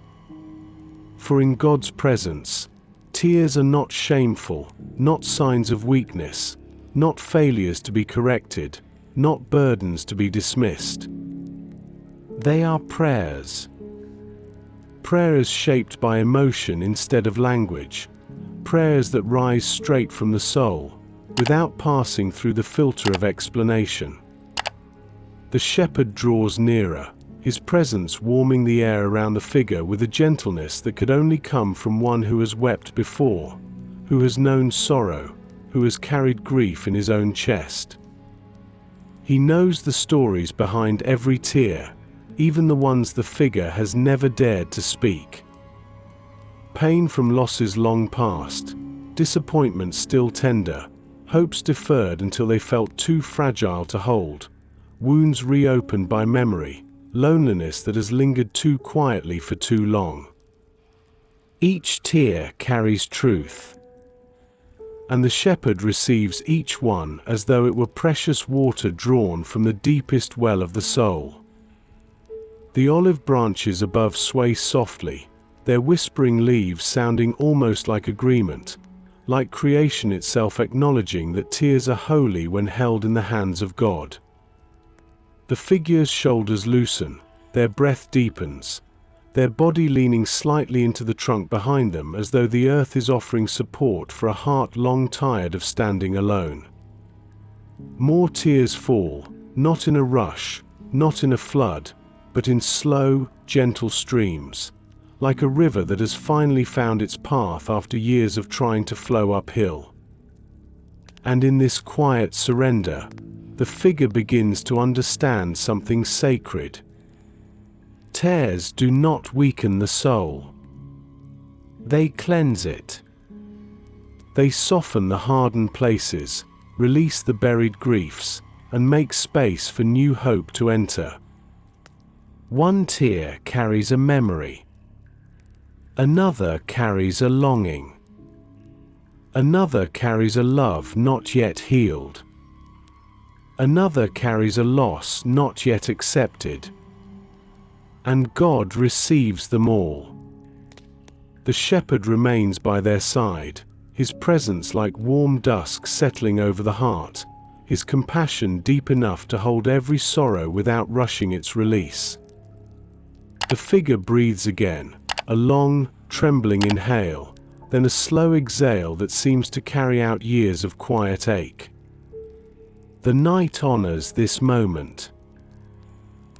For in God's presence, tears are not shameful, not signs of weakness, not failures to be corrected, not burdens to be dismissed. They are prayers. Prayers shaped by emotion instead of language, prayers that rise straight from the soul, without passing through the filter of explanation. The shepherd draws nearer, his presence warming the air around the figure with a gentleness that could only come from one who has wept before, who has known sorrow, who has carried grief in his own chest. He knows the stories behind every tear, even the ones the figure has never dared to speak. Pain from losses long past, disappointments still tender, hopes deferred until they felt too fragile to hold, wounds reopened by memory, loneliness that has lingered too quietly for too long. Each tear carries truth, and the shepherd receives each one as though it were precious water drawn from the deepest well of the soul. The olive branches above sway softly, their whispering leaves sounding almost like agreement, like creation itself acknowledging that tears are holy when held in the hands of God. The figure's shoulders loosen, their breath deepens, their body leaning slightly into the trunk behind them as though the earth is offering support for a heart long tired of standing alone. More tears fall, not in a rush, not in a flood, but in slow, gentle streams, like a river that has finally found its path after years of trying to flow uphill. And in this quiet surrender, the figure begins to understand something sacred. Tears do not weaken the soul. They cleanse it. They soften the hardened places, release the buried griefs, and make space for new hope to enter. One tear carries a memory. Another carries a longing. Another carries a love not yet healed. Another carries a loss not yet accepted. And God receives them all. The shepherd remains by their side, his presence like warm dusk settling over the heart, his compassion deep enough to hold every sorrow without rushing its release. The figure breathes again, a long, trembling inhale, then a slow exhale that seems to carry out years of quiet ache. The night honors this moment.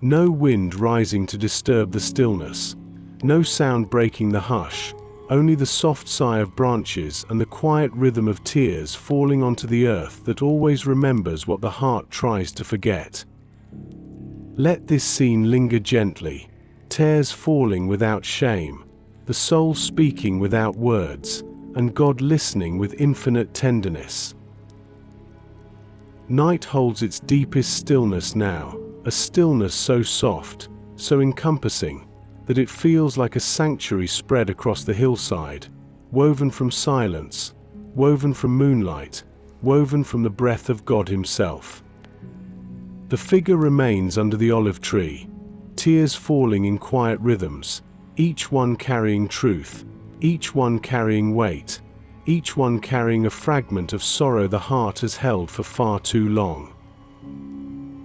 No wind rising to disturb the stillness, no sound breaking the hush, only the soft sigh of branches and the quiet rhythm of tears falling onto the earth that always remembers what the heart tries to forget. Let this scene linger gently, tears falling without shame, the soul speaking without words, and God listening with infinite tenderness. Night holds its deepest stillness now, a stillness so soft, so encompassing, that it feels like a sanctuary spread across the hillside, woven from silence, woven from moonlight, woven from the breath of God Himself. The figure remains under the olive tree, tears falling in quiet rhythms, each one carrying truth, each one carrying weight, each one carrying a fragment of sorrow the heart has held for far too long.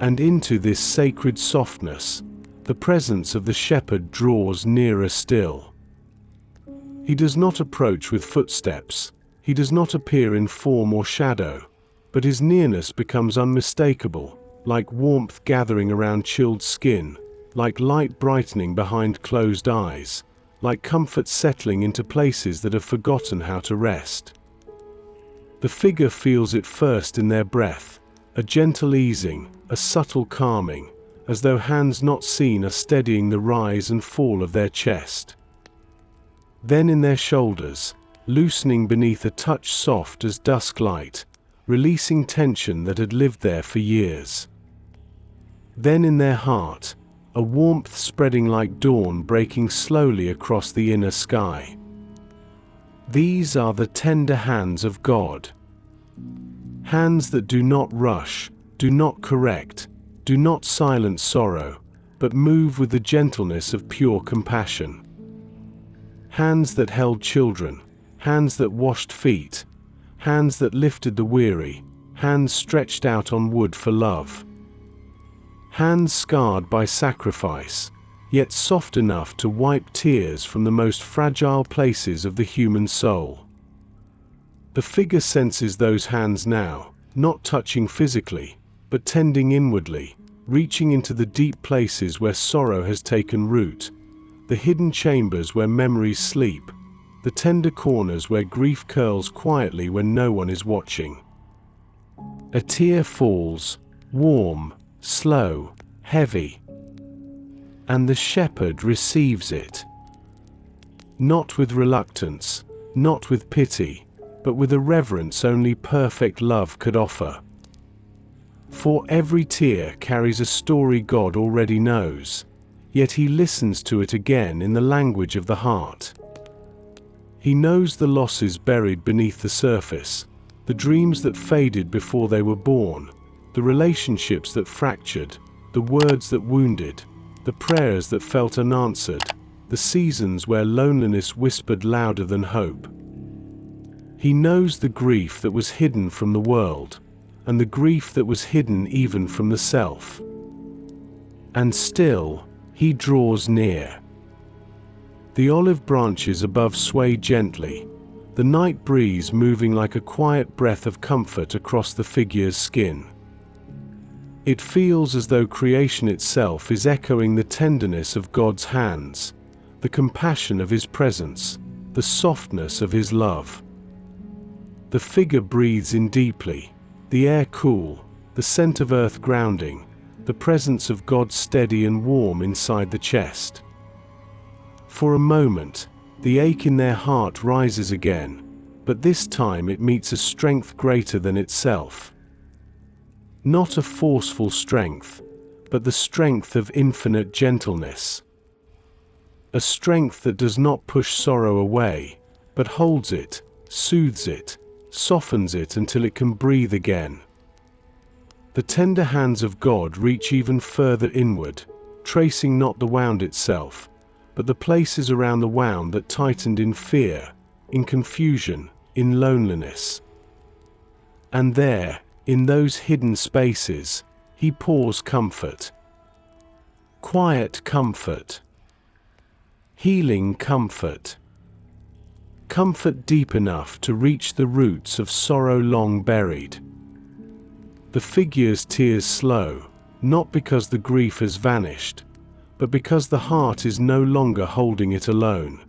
And into this sacred softness, the presence of the shepherd draws nearer still. He does not approach with footsteps, he does not appear in form or shadow, but his nearness becomes unmistakable, like warmth gathering around chilled skin, like light brightening behind closed eyes, like comfort settling into places that have forgotten how to rest. The figure feels it first in their breath, a gentle easing, a subtle calming, as though hands not seen are steadying the rise and fall of their chest. Then in their shoulders, loosening beneath a touch soft as dusk light, releasing tension that had lived there for years. Then in their heart, a warmth spreading like dawn breaking slowly across the inner sky. These are the tender hands of God. Hands that do not rush, do not correct, do not silence sorrow, but move with the gentleness of pure compassion. Hands that held children, hands that washed feet, hands that lifted the weary, hands stretched out on wood for love. Hands scarred by sacrifice, yet soft enough to wipe tears from the most fragile places of the human soul. The figure senses those hands now, not touching physically, but tending inwardly, reaching into the deep places where sorrow has taken root, the hidden chambers where memories sleep, the tender corners where grief curls quietly when no one is watching. A tear falls, warm, slow, heavy, and the shepherd receives it. Not with reluctance, not with pity, but with a reverence only perfect love could offer. For every tear carries a story God already knows, yet he listens to it again in the language of the heart. He knows the losses buried beneath the surface, the dreams that faded before they were born, the relationships that fractured, the words that wounded, the prayers that felt unanswered, the seasons where loneliness whispered louder than hope. He knows the grief that was hidden from the world, and the grief that was hidden even from the self. And still, he draws near. The olive branches above sway gently, the night breeze moving like a quiet breath of comfort across the figure's skin. It feels as though creation itself is echoing the tenderness of God's hands, the compassion of his presence, the softness of his love. The figure breathes in deeply, the air cool, the scent of earth grounding, the presence of God steady and warm inside the chest. For a moment, the ache in their heart rises again, but this time it meets a strength greater than itself. Not a forceful strength, but the strength of infinite gentleness. A strength that does not push sorrow away, but holds it, soothes it, softens it until it can breathe again. The tender hands of God reach even further inward, tracing not the wound itself, but the places around the wound that tightened in fear, in confusion, in loneliness. And there, in those hidden spaces, he pours comfort. Quiet comfort. Healing comfort. Comfort deep enough to reach the roots of sorrow long buried. The figure's tears slow, not because the grief has vanished, but because the heart is no longer holding it alone.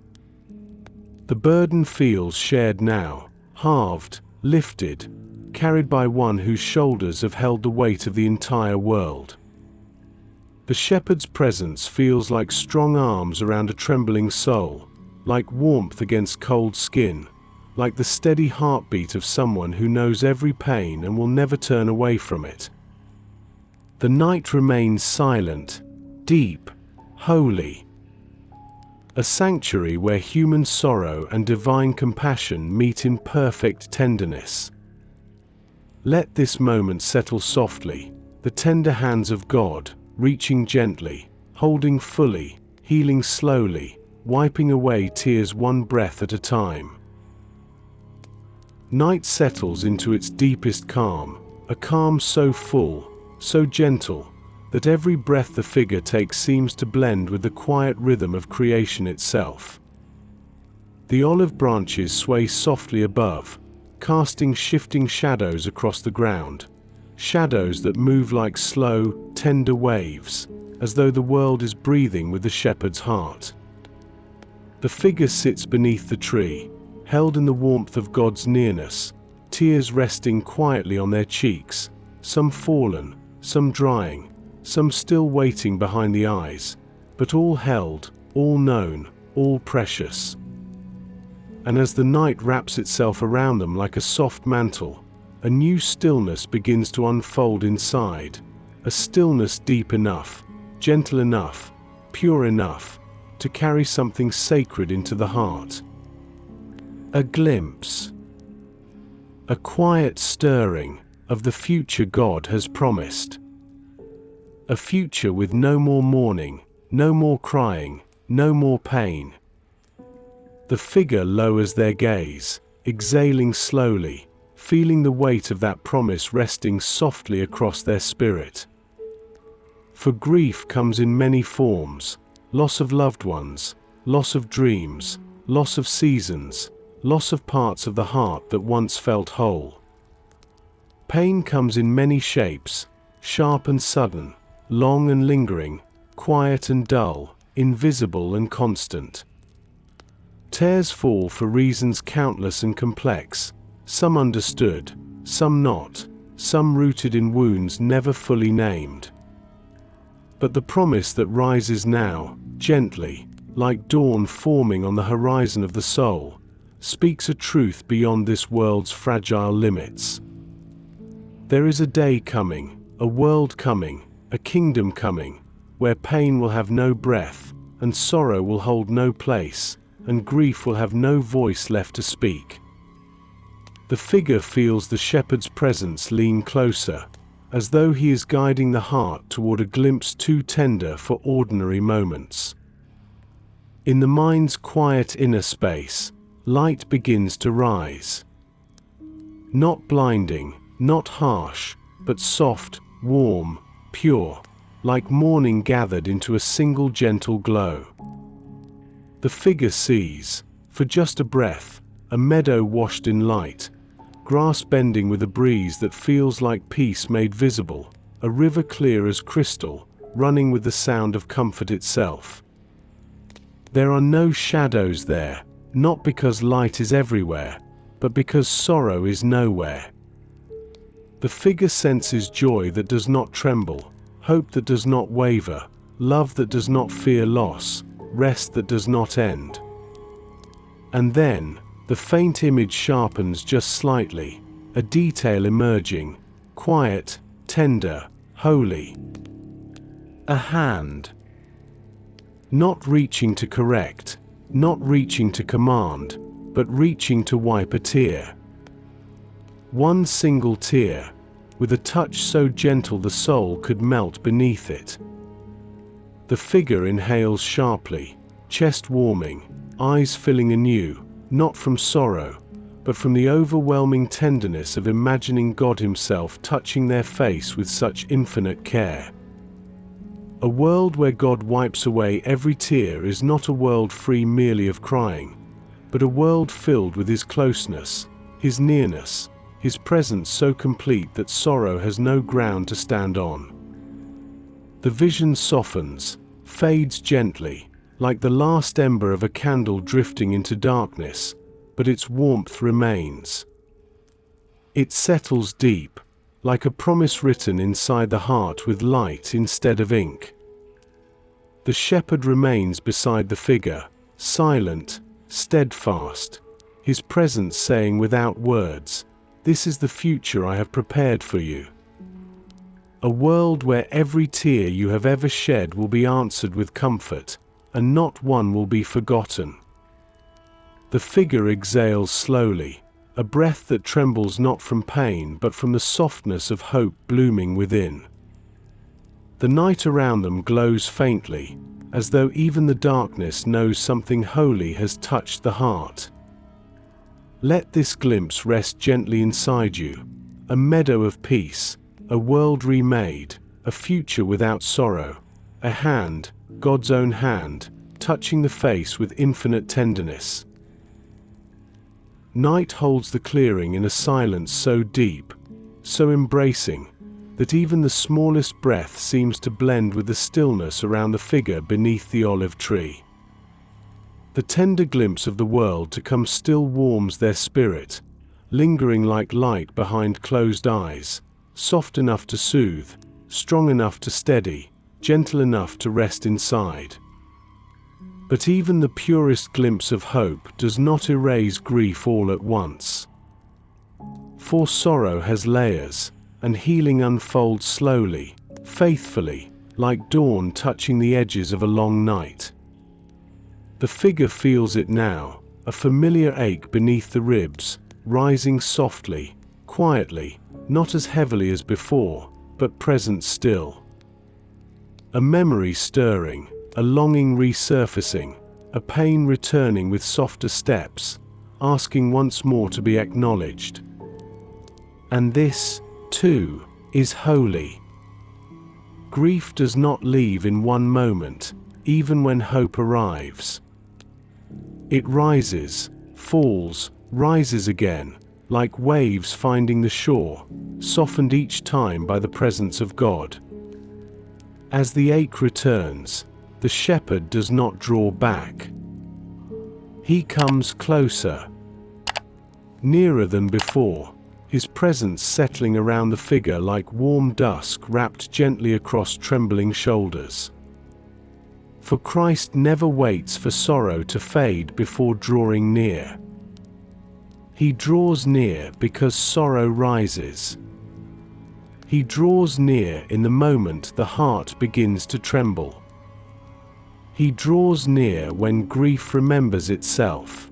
The burden feels shared now, halved, lifted, carried by one whose shoulders have held the weight of the entire world. The shepherd's presence feels like strong arms around a trembling soul, like warmth against cold skin, like the steady heartbeat of someone who knows every pain and will never turn away from it. The night remains silent, deep, holy. A sanctuary where human sorrow and divine compassion meet in perfect tenderness. Let this moment settle softly, the tender hands of God, reaching gently, holding fully, healing slowly, wiping away tears one breath at a time. Night settles into its deepest calm, a calm so full, so gentle, that every breath the figure takes seems to blend with the quiet rhythm of creation itself. The olive branches sway softly above, casting shifting shadows across the ground, shadows that move like slow, tender waves, as though the world is breathing with the shepherd's heart. The figure sits beneath the tree, held in the warmth of God's nearness, tears resting quietly on their cheeks, some fallen, some drying, some still waiting behind the eyes, but all held, all known, all precious. And as the night wraps itself around them like a soft mantle, a new stillness begins to unfold inside, a stillness deep enough, gentle enough, pure enough, to carry something sacred into the heart. A glimpse, a quiet stirring of the future God has promised. A future with no more mourning, no more crying, no more pain. The figure lowers their gaze, exhaling slowly, feeling the weight of that promise resting softly across their spirit. For grief comes in many forms: loss of loved ones, loss of dreams, loss of seasons, loss of parts of the heart that once felt whole. Pain comes in many shapes, sharp and sudden, long and lingering, quiet and dull, invisible and constant. Tears fall for reasons countless and complex, some understood, some not, some rooted in wounds never fully named. But the promise that rises now, gently, like dawn forming on the horizon of the soul, speaks a truth beyond this world's fragile limits. There is a day coming, a world coming, a kingdom coming, where pain will have no breath, and sorrow will hold no place, and grief will have no voice left to speak. The figure feels the shepherd's presence lean closer, as though he is guiding the heart toward a glimpse too tender for ordinary moments. In the mind's quiet inner space, light begins to rise. Not blinding, not harsh, but soft, warm, pure, like morning gathered into a single gentle glow. The figure sees, for just a breath, a meadow washed in light, grass bending with a breeze that feels like peace made visible, a river clear as crystal, running with the sound of comfort itself. There are no shadows there, not because light is everywhere, but because sorrow is nowhere. The figure senses joy that does not tremble, hope that does not waver, love that does not fear loss, rest that does not end. And then, the faint image sharpens just slightly, a detail emerging, quiet, tender, holy. A hand. Not reaching to correct, not reaching to command, but reaching to wipe a tear. One single tear, with a touch so gentle the soul could melt beneath it. The figure inhales sharply, chest warming, eyes filling anew, not from sorrow, but from the overwhelming tenderness of imagining God Himself touching their face with such infinite care. A world where God wipes away every tear is not a world free merely of crying, but a world filled with His closeness, His nearness, His presence so complete that sorrow has no ground to stand on. The vision softens, fades gently, like the last ember of a candle drifting into darkness, but its warmth remains. It settles deep, like a promise written inside the heart with light instead of ink. The shepherd remains beside the figure, silent, steadfast, his presence saying without words, "This is the future I have prepared for you." A world where every tear you have ever shed will be answered with comfort, and not one will be forgotten. The figure exhales slowly, a breath that trembles not from pain but from the softness of hope blooming within. The night around them glows faintly, as though even the darkness knows something holy has touched the heart. Let this glimpse rest gently inside you, a meadow of peace, a world remade, a future without sorrow, a hand, God's own hand, touching the face with infinite tenderness. Night holds the clearing in a silence so deep, so embracing, that even the smallest breath seems to blend with the stillness around the figure beneath the olive tree. The tender glimpse of the world to come still warms their spirit, lingering like light behind closed eyes, soft enough to soothe, strong enough to steady, gentle enough to rest inside. But even the purest glimpse of hope does not erase grief all at once. For sorrow has layers, and healing unfolds slowly, faithfully, like dawn touching the edges of a long night. The figure feels it now, a familiar ache beneath the ribs, rising softly, quietly, not as heavily as before, but present still. A memory stirring, a longing resurfacing, a pain returning with softer steps, asking once more to be acknowledged. And this, too, is holy. Grief does not leave in one moment, even when hope arrives. It rises, falls, rises again, like waves finding the shore, softened each time by the presence of God. As the ache returns, the shepherd does not draw back. He comes closer, nearer than before, his presence settling around the figure like warm dusk wrapped gently across trembling shoulders. For Christ never waits for sorrow to fade before drawing near. He draws near because sorrow rises. He draws near in the moment the heart begins to tremble. He draws near when grief remembers itself.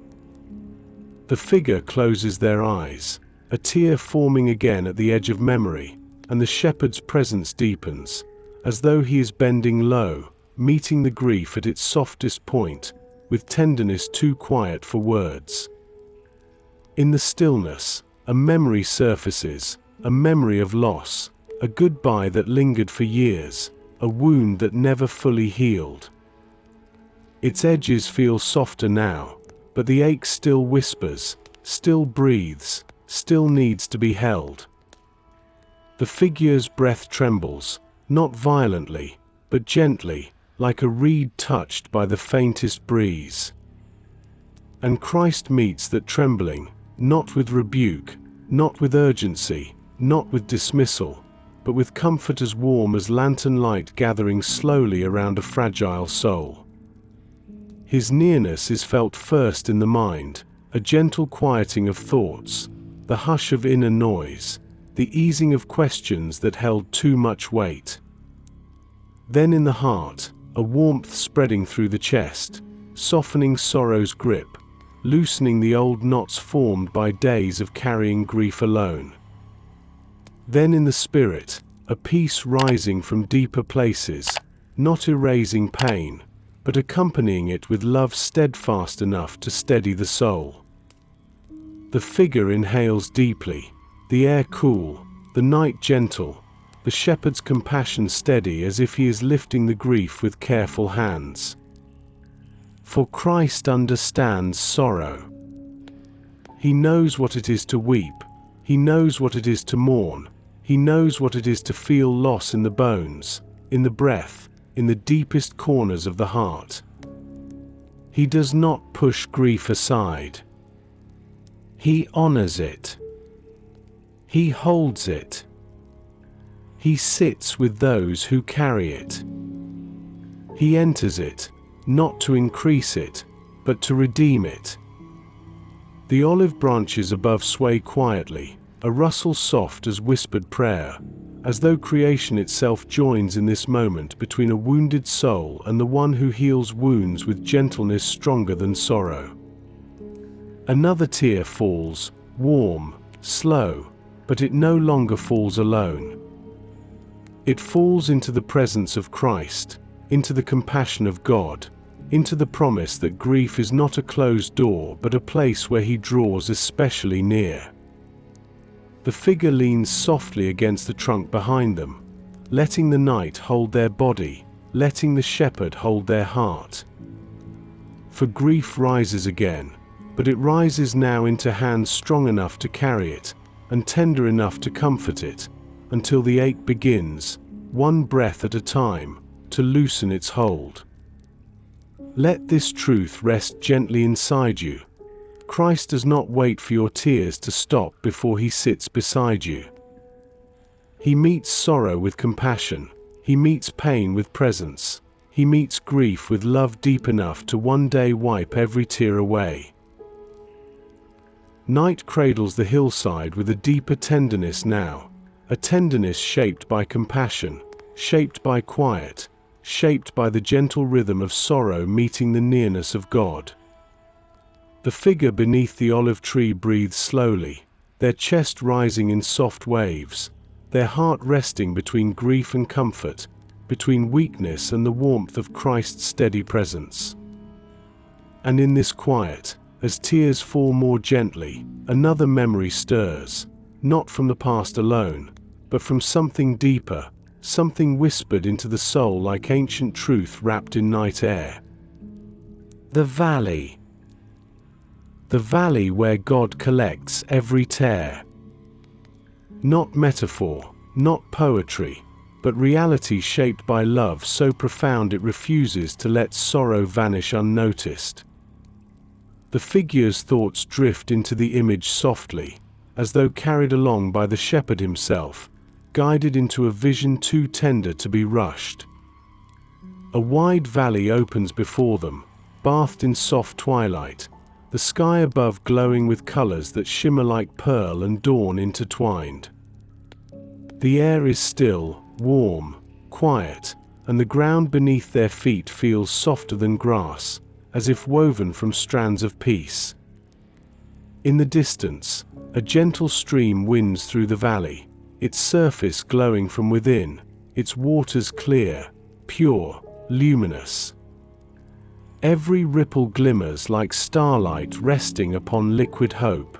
The figure closes their eyes, a tear forming again at the edge of memory, and the shepherd's presence deepens, as though he is bending low, meeting the grief at its softest point, with tenderness too quiet for words. In the stillness, a memory surfaces, a memory of loss, a goodbye that lingered for years, a wound that never fully healed. Its edges feel softer now, but the ache still whispers, still breathes, still needs to be held. The figure's breath trembles, not violently, but gently, like a reed touched by the faintest breeze. And Christ meets that trembling, not with rebuke, not with urgency, not with dismissal, but with comfort as warm as lantern light gathering slowly around a fragile soul. His nearness is felt first in the mind, a gentle quieting of thoughts, the hush of inner noise, the easing of questions that held too much weight. Then in the heart, a warmth spreading through the chest, softening sorrow's grip, loosening the old knots formed by days of carrying grief alone. Then in the spirit, a peace rising from deeper places, not erasing pain, but accompanying it with love steadfast enough to steady the soul. The figure inhales deeply, the air cool, the night gentle, the shepherd's compassion steady as if he is lifting the grief with careful hands. For Christ understands sorrow. He knows what it is to weep, he knows what it is to mourn, he knows what it is to feel loss in the bones, in the breath, in the deepest corners of the heart. He does not push grief aside. He honors it. He holds it. He sits with those who carry it. He enters it, not to increase it, but to redeem it. The olive branches above sway quietly, a rustle soft as whispered prayer, as though creation itself joins in this moment between a wounded soul and the one who heals wounds with gentleness stronger than sorrow. Another tear falls, warm, slow, but it no longer falls alone. It falls into the presence of Christ, into the compassion of God, into the promise that grief is not a closed door but a place where He draws especially near. The figure leans softly against the trunk behind them, letting the night hold their body, letting the shepherd hold their heart. For grief rises again, but it rises now into hands strong enough to carry it, and tender enough to comfort it, until the ache begins, one breath at a time, to loosen its hold. Let this truth rest gently inside you. Christ does not wait for your tears to stop before He sits beside you. He meets sorrow with compassion, He meets pain with presence, He meets grief with love deep enough to one day wipe every tear away. Night cradles the hillside with a deeper tenderness now, a tenderness shaped by compassion, shaped by quiet, shaped by the gentle rhythm of sorrow meeting the nearness of God. The figure beneath the olive tree breathes slowly, their chest rising in soft waves, their heart resting between grief and comfort, between weakness and the warmth of Christ's steady presence. And in this quiet, as tears fall more gently, another memory stirs, not from the past alone, but from something deeper, something whispered into the soul like ancient truth wrapped in night air. The valley. The valley where God collects every tear. Not metaphor, not poetry, but reality shaped by love so profound it refuses to let sorrow vanish unnoticed. The figure's thoughts drift into the image softly, as though carried along by the shepherd himself, guided into a vision too tender to be rushed. A wide valley opens before them, bathed in soft twilight, the sky above glowing with colors that shimmer like pearl and dawn intertwined. The air is still, warm, quiet, and the ground beneath their feet feels softer than grass, as if woven from strands of peace. In the distance, a gentle stream winds through the valley, its surface glowing from within, its waters clear, pure, luminous. Every ripple glimmers like starlight resting upon liquid hope.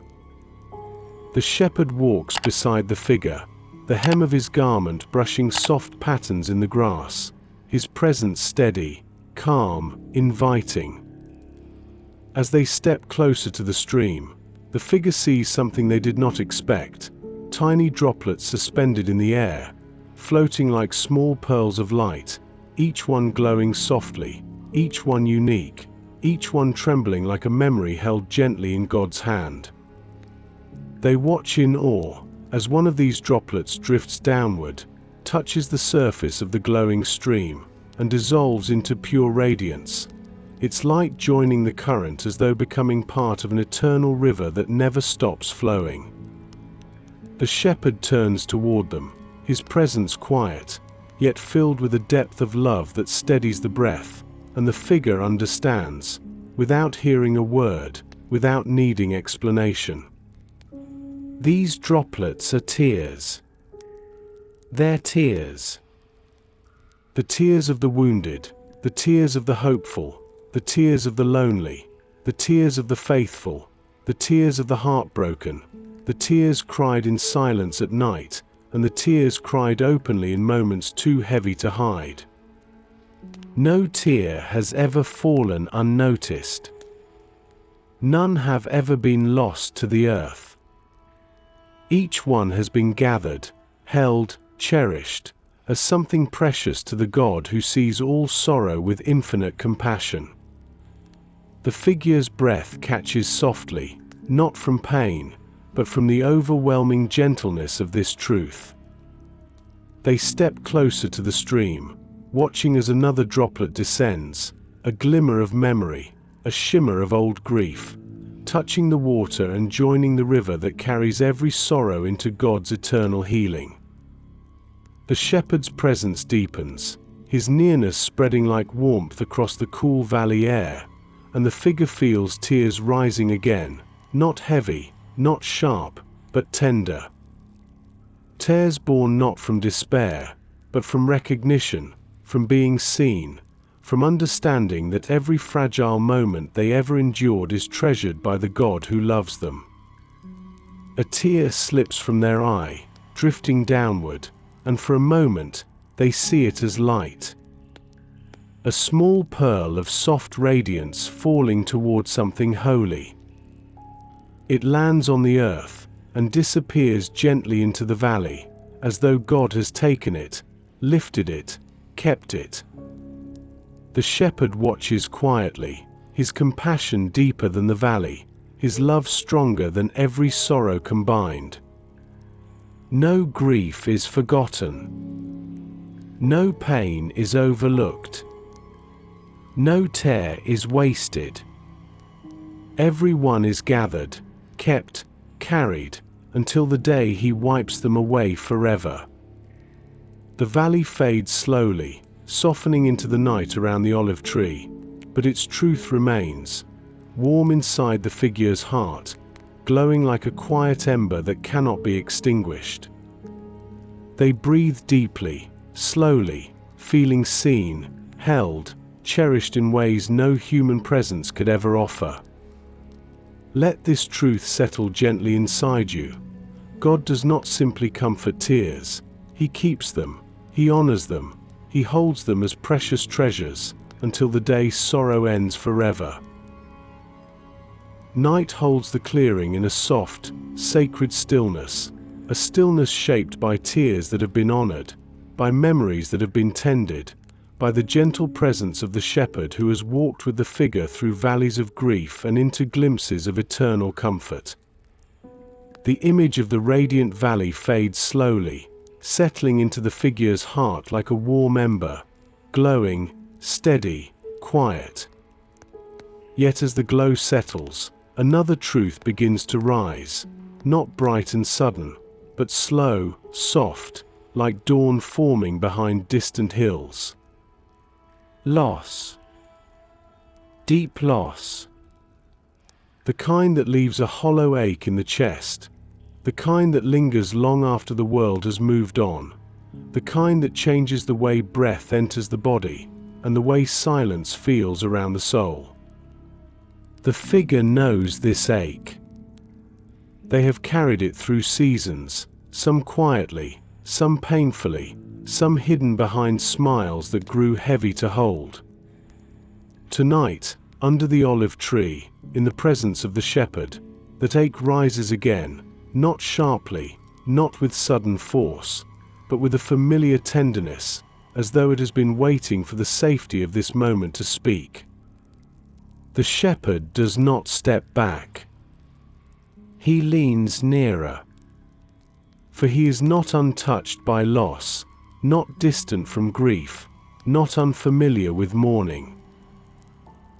The shepherd walks beside the figure, the hem of his garment brushing soft patterns in the grass, his presence steady, calm, inviting. As they step closer to the stream, the figure sees something they did not expect, tiny droplets suspended in the air, floating like small pearls of light, each one glowing softly, each one unique, each one trembling like a memory held gently in God's hand. They watch in awe, as one of these droplets drifts downward, touches the surface of the glowing stream, and dissolves into pure radiance, its light joining the current as though becoming part of an eternal river that never stops flowing. The shepherd turns toward them, his presence quiet, yet filled with a depth of love that steadies the breath, and the figure understands, without hearing a word, without needing explanation. These droplets are tears. They're tears. The tears of the wounded, the tears of the hopeful, the tears of the lonely, the tears of the faithful, the tears of the heartbroken, the tears cried in silence at night, and the tears cried openly in moments too heavy to hide. No tear has ever fallen unnoticed. None have ever been lost to the earth. Each one has been gathered, held, cherished, as something precious to the God who sees all sorrow with infinite compassion. The figure's breath catches softly, not from pain, but from the overwhelming gentleness of this truth. They step closer to the stream, watching as another droplet descends, a glimmer of memory, a shimmer of old grief, touching the water and joining the river that carries every sorrow into God's eternal healing. The shepherd's presence deepens, his nearness spreading like warmth across the cool valley air, and the figure feels tears rising again, not heavy, not sharp, but tender. Tears born not from despair, but from recognition, from being seen, from understanding that every fragile moment they ever endured is treasured by the God who loves them. A tear slips from their eye, drifting downward, and for a moment, they see it as light. A small pearl of soft radiance falling toward something holy. It lands on the earth, and disappears gently into the valley, as though God has taken it, lifted it, kept it. The shepherd watches quietly, his compassion deeper than the valley, his love stronger than every sorrow combined. No grief is forgotten. No pain is overlooked. No tear is wasted. Every one is gathered, kept, carried, until the day he wipes them away forever. The valley fades slowly, softening into the night around the olive tree, but its truth remains, warm inside the figure's heart, glowing like a quiet ember that cannot be extinguished. They breathe deeply, slowly, feeling seen, held, cherished in ways no human presence could ever offer. Let this truth settle gently inside you. God does not simply comfort tears. He keeps them, He honors them, He holds them as precious treasures, until the day sorrow ends forever. Night holds the clearing in a soft, sacred stillness, a stillness shaped by tears that have been honored, by memories that have been tended, by the gentle presence of the shepherd who has walked with the figure through valleys of grief and into glimpses of eternal comfort. The image of the radiant valley fades slowly, settling into the figure's heart like a warm ember, glowing, steady, quiet. Yet as the glow settles, another truth begins to rise, not bright and sudden, but slow, soft, like dawn forming behind distant hills. Loss. Deep loss. The kind that leaves a hollow ache in the chest, the kind that lingers long after the world has moved on, the kind that changes the way breath enters the body, and the way silence feels around the soul. The figure knows this ache. They have carried it through seasons, some quietly, some painfully, some hidden behind smiles that grew heavy to hold. Tonight, under the olive tree, in the presence of the shepherd, that ache rises again, not sharply, not with sudden force, but with a familiar tenderness, as though it has been waiting for the safety of this moment to speak. The shepherd does not step back. He leans nearer. For he is not untouched by loss, not distant from grief, not unfamiliar with mourning.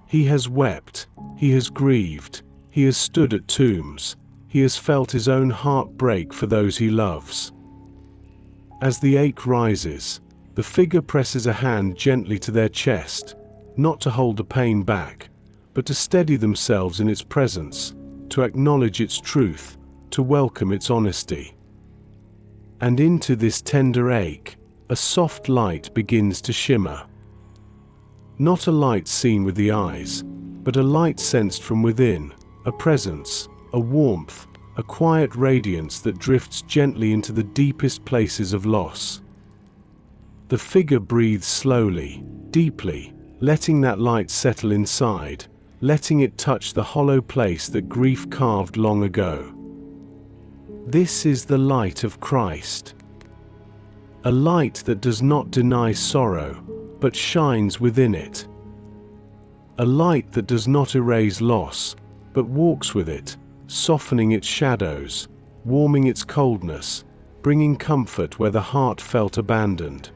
He has wept, he has grieved, he has stood at tombs, he has felt his own heart break for those he loves. As the ache rises, the figure presses a hand gently to their chest, not to hold the pain back, but to steady themselves in its presence, to acknowledge its truth, to welcome its honesty. And into this tender ache, a soft light begins to shimmer. Not a light seen with the eyes, but a light sensed from within, a presence, a warmth, a quiet radiance that drifts gently into the deepest places of loss. The figure breathes slowly, deeply, letting that light settle inside, letting it touch the hollow place that grief carved long ago. This is the light of Christ. A light that does not deny sorrow, but shines within it. A light that does not erase loss, but walks with it, softening its shadows, warming its coldness, bringing comfort where the heart felt abandoned.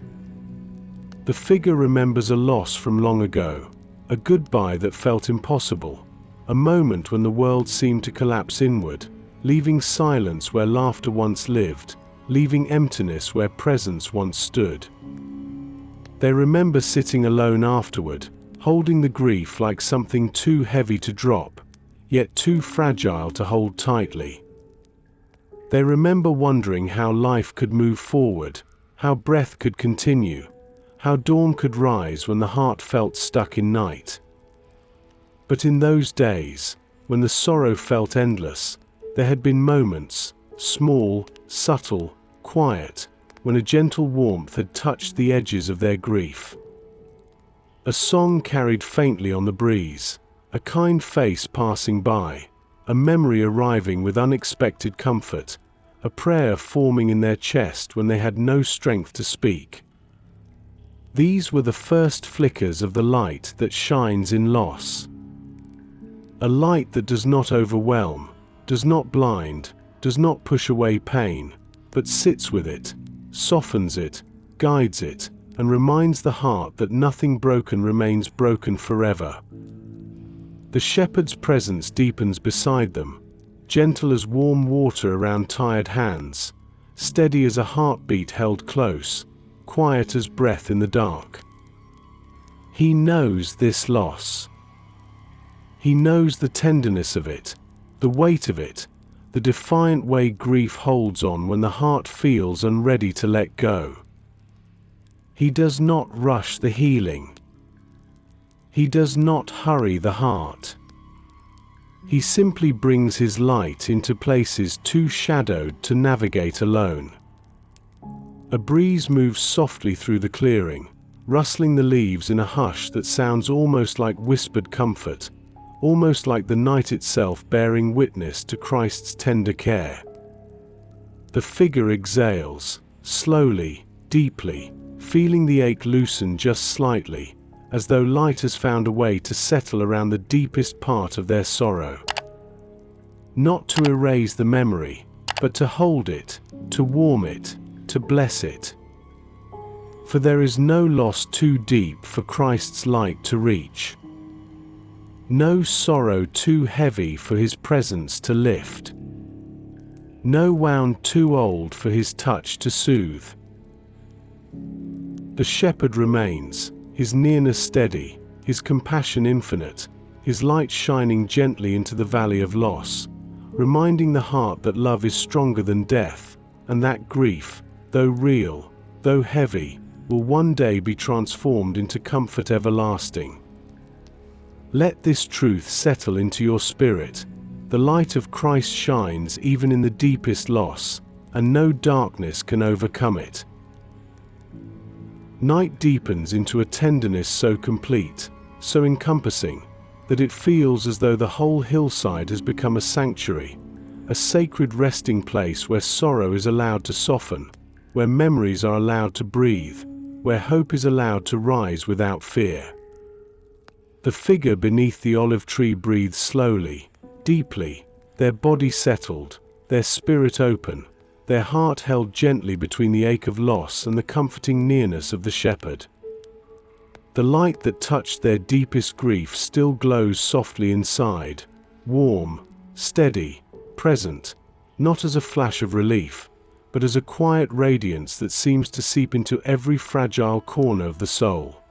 The figure remembers a loss from long ago, a goodbye that felt impossible, a moment when the world seemed to collapse inward, leaving silence where laughter once lived, leaving emptiness where presence once stood. They remember sitting alone afterward, holding the grief like something too heavy to drop, yet too fragile to hold tightly. They remember wondering how life could move forward, how breath could continue, how dawn could rise when the heart felt stuck in night. But in those days, when the sorrow felt endless, there had been moments, small, subtle, quiet, when a gentle warmth had touched the edges of their grief. A song carried faintly on the breeze, a kind face passing by, a memory arriving with unexpected comfort, a prayer forming in their chest when they had no strength to speak. These were the first flickers of the light that shines in loss. A light that does not overwhelm, does not blind, does not push away pain, but sits with it, softens it, guides it, and reminds the heart that nothing broken remains broken forever. The shepherd's presence deepens beside them, gentle as warm water around tired hands, steady as a heartbeat held close, quiet as breath in the dark. He knows this loss. He knows the tenderness of it, the weight of it, the defiant way grief holds on when the heart feels unready to let go. He does not rush the healing. He does not hurry the heart. He simply brings his light into places too shadowed to navigate alone. A breeze moves softly through the clearing, rustling the leaves in a hush that sounds almost like whispered comfort, almost like the night itself bearing witness to Christ's tender care. The figure exhales, slowly, deeply, feeling the ache loosen just slightly, as though light has found a way to settle around the deepest part of their sorrow. Not to erase the memory, but to hold it, to warm it, to bless it. For there is no loss too deep for Christ's light to reach. No sorrow too heavy for his presence to lift. No wound too old for his touch to soothe. The shepherd remains, his nearness steady, his compassion infinite, his light shining gently into the valley of loss, reminding the heart that love is stronger than death, and that grief, though real, though heavy, will one day be transformed into comfort everlasting. Let this truth settle into your spirit. The light of Christ shines even in the deepest loss, and no darkness can overcome it. Night deepens into a tenderness so complete, so encompassing, that it feels as though the whole hillside has become a sanctuary, a sacred resting place where sorrow is allowed to soften, where memories are allowed to breathe, where hope is allowed to rise without fear. The figure beneath the olive tree breathes slowly, deeply, their body settled, their spirit open, their heart held gently between the ache of loss and the comforting nearness of the shepherd. The light that touched their deepest grief still glows softly inside, warm, steady, present, not as a flash of relief, but as a quiet radiance that seems to seep into every fragile corner of the soul.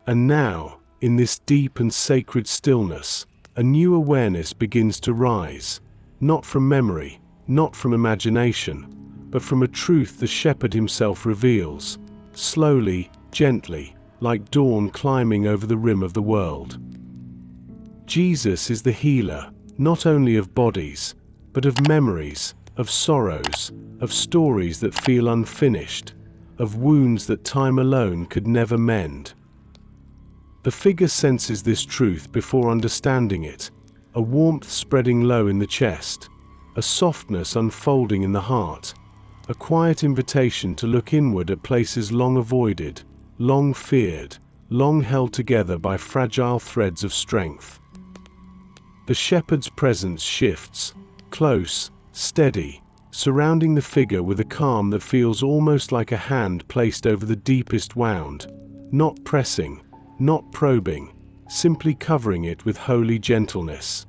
And now, in this deep and sacred stillness, a new awareness begins to rise, not from memory, not from imagination, but from a truth the shepherd himself reveals, slowly, gently, like dawn climbing over the rim of the world. Jesus is the healer, not only of bodies, but of memories, of sorrows, of stories that feel unfinished, of wounds that time alone could never mend. The figure senses this truth before understanding it, a warmth spreading low in the chest, a softness unfolding in the heart, a quiet invitation to look inward at places long avoided, long feared, long held together by fragile threads of strength. The shepherd's presence shifts, close, steady, surrounding the figure with a calm that feels almost like a hand placed over the deepest wound, not pressing, not probing, simply covering it with holy gentleness.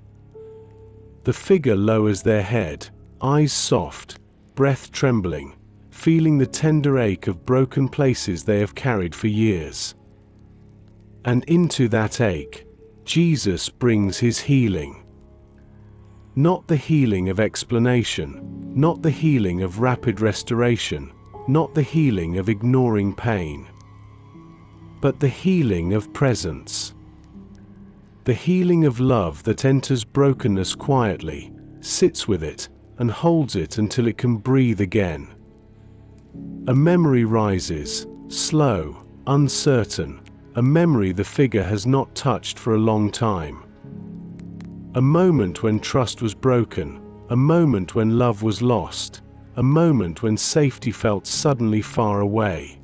The figure lowers their head, eyes soft, breath trembling, feeling the tender ache of broken places they have carried for years. And into that ache, Jesus brings his healing. Not the healing of explanation, not the healing of rapid restoration, not the healing of ignoring pain, but the healing of presence. The healing of love that enters brokenness quietly, sits with it, and holds it until it can breathe again. A memory rises, slow, uncertain, a memory the figure has not touched for a long time. A moment when trust was broken, a moment when love was lost, a moment when safety felt suddenly far away.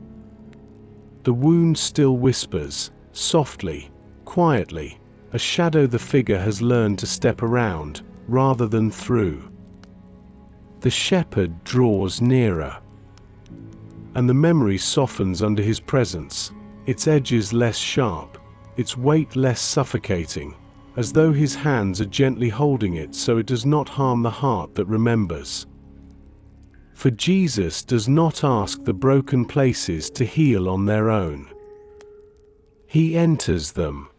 The wound still whispers, softly, quietly, a shadow the figure has learned to step around, rather than through. The shepherd draws nearer, and the memory softens under his presence, its edges less sharp, its weight less suffocating, as though his hands are gently holding it so it does not harm the heart that remembers. For Jesus does not ask the broken places to heal on their own. He enters them.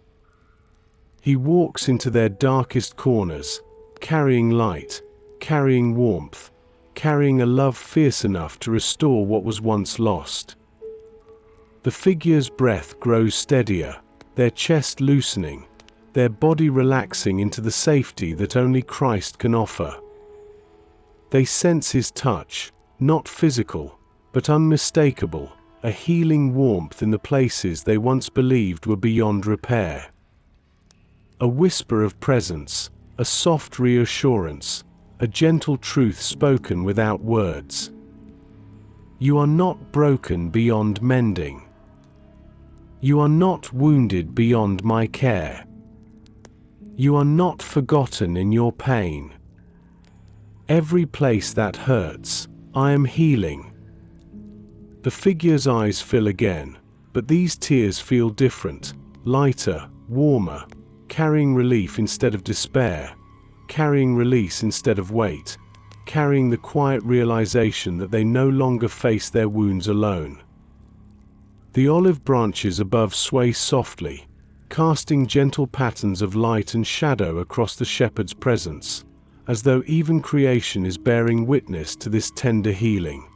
He walks into their darkest corners, carrying light, carrying warmth, carrying a love fierce enough to restore what was once lost. The figure's breath grows steadier, their chest loosening, their body relaxing into the safety that only Christ can offer. They sense his touch, not physical, but unmistakable, a healing warmth in the places they once believed were beyond repair. A whisper of presence, a soft reassurance, a gentle truth spoken without words. You are not broken beyond mending. You are not wounded beyond my care. You are not forgotten in your pain. Every place that hurts, I am healing. The figure's eyes fill again, but these tears feel different, lighter, warmer, carrying relief instead of despair, carrying release instead of weight, carrying the quiet realization that they no longer face their wounds alone. The olive branches above sway softly, casting gentle patterns of light and shadow across the shepherd's presence, as though even creation is bearing witness to this tender healing.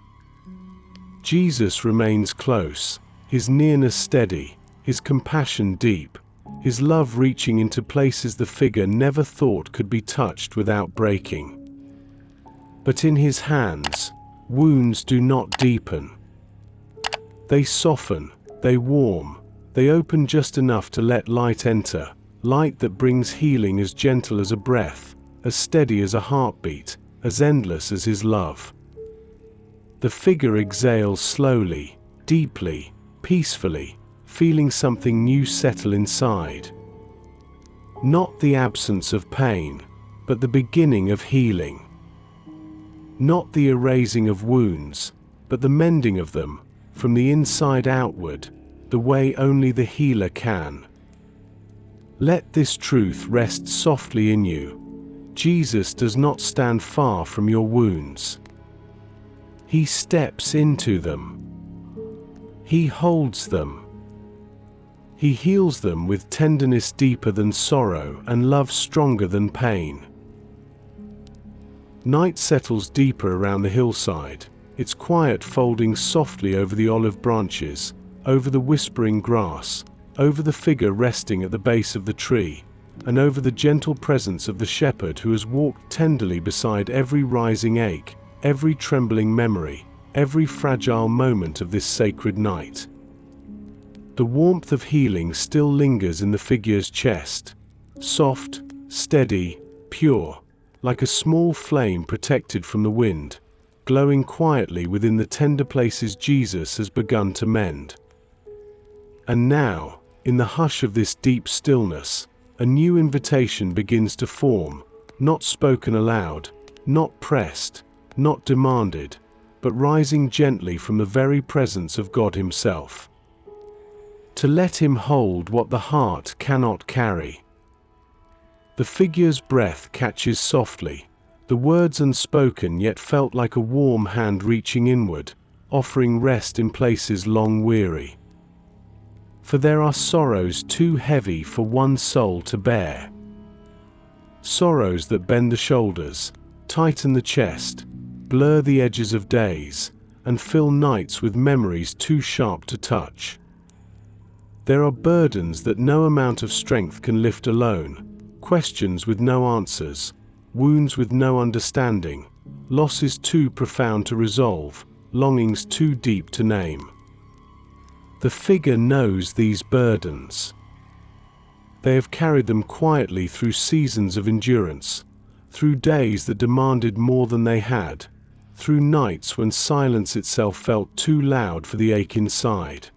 Jesus remains close, his nearness steady, his compassion deep, his love reaching into places the figure never thought could be touched without breaking. But in his hands, wounds do not deepen. They soften, they warm, they open just enough to let light enter, light that brings healing as gentle as a breath, as steady as a heartbeat, as endless as his love. The figure exhales slowly, deeply, peacefully, feeling something new settle inside. Not the absence of pain, but the beginning of healing. Not the erasing of wounds, but the mending of them, from the inside outward, the way only the healer can. Let this truth rest softly in you. Jesus does not stand far from your wounds. He steps into them. He holds them. He heals them with tenderness deeper than sorrow and love stronger than pain. Night settles deeper around the hillside, its quiet folding softly over the olive branches, over the whispering grass, over the figure resting at the base of the tree, and over the gentle presence of the shepherd who has walked tenderly beside every rising ache, every trembling memory, every fragile moment of this sacred night. The warmth of healing still lingers in the figure's chest, soft, steady, pure, like a small flame protected from the wind, glowing quietly within the tender places Jesus has begun to mend. And now, in the hush of this deep stillness, a new invitation begins to form, not spoken aloud, not pressed, not demanded, but rising gently from the very presence of God Himself. To let Him hold what the heart cannot carry. The figure's breath catches softly, the words unspoken yet felt like a warm hand reaching inward, offering rest in places long weary. For there are sorrows too heavy for one soul to bear. Sorrows that bend the shoulders, tighten the chest, blur the edges of days, and fill nights with memories too sharp to touch. There are burdens that no amount of strength can lift alone, questions with no answers, wounds with no understanding, losses too profound to resolve, longings too deep to name. The figure knows these burdens. They have carried them quietly through seasons of endurance, through days that demanded more than they had, through nights when silence itself felt too loud for the ache inside.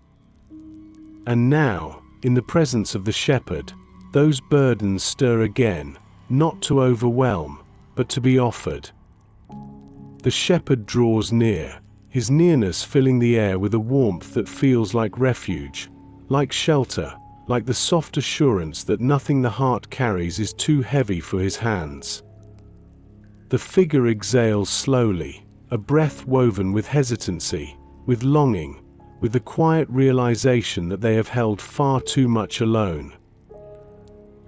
And now, in the presence of the shepherd, those burdens stir again, not to overwhelm, but to be offered. The shepherd draws near, his nearness filling the air with a warmth that feels like refuge, like shelter, like the soft assurance that nothing the heart carries is too heavy for his hands. The figure exhales slowly, a breath woven with hesitancy, with longing, with the quiet realization that they have held far too much alone.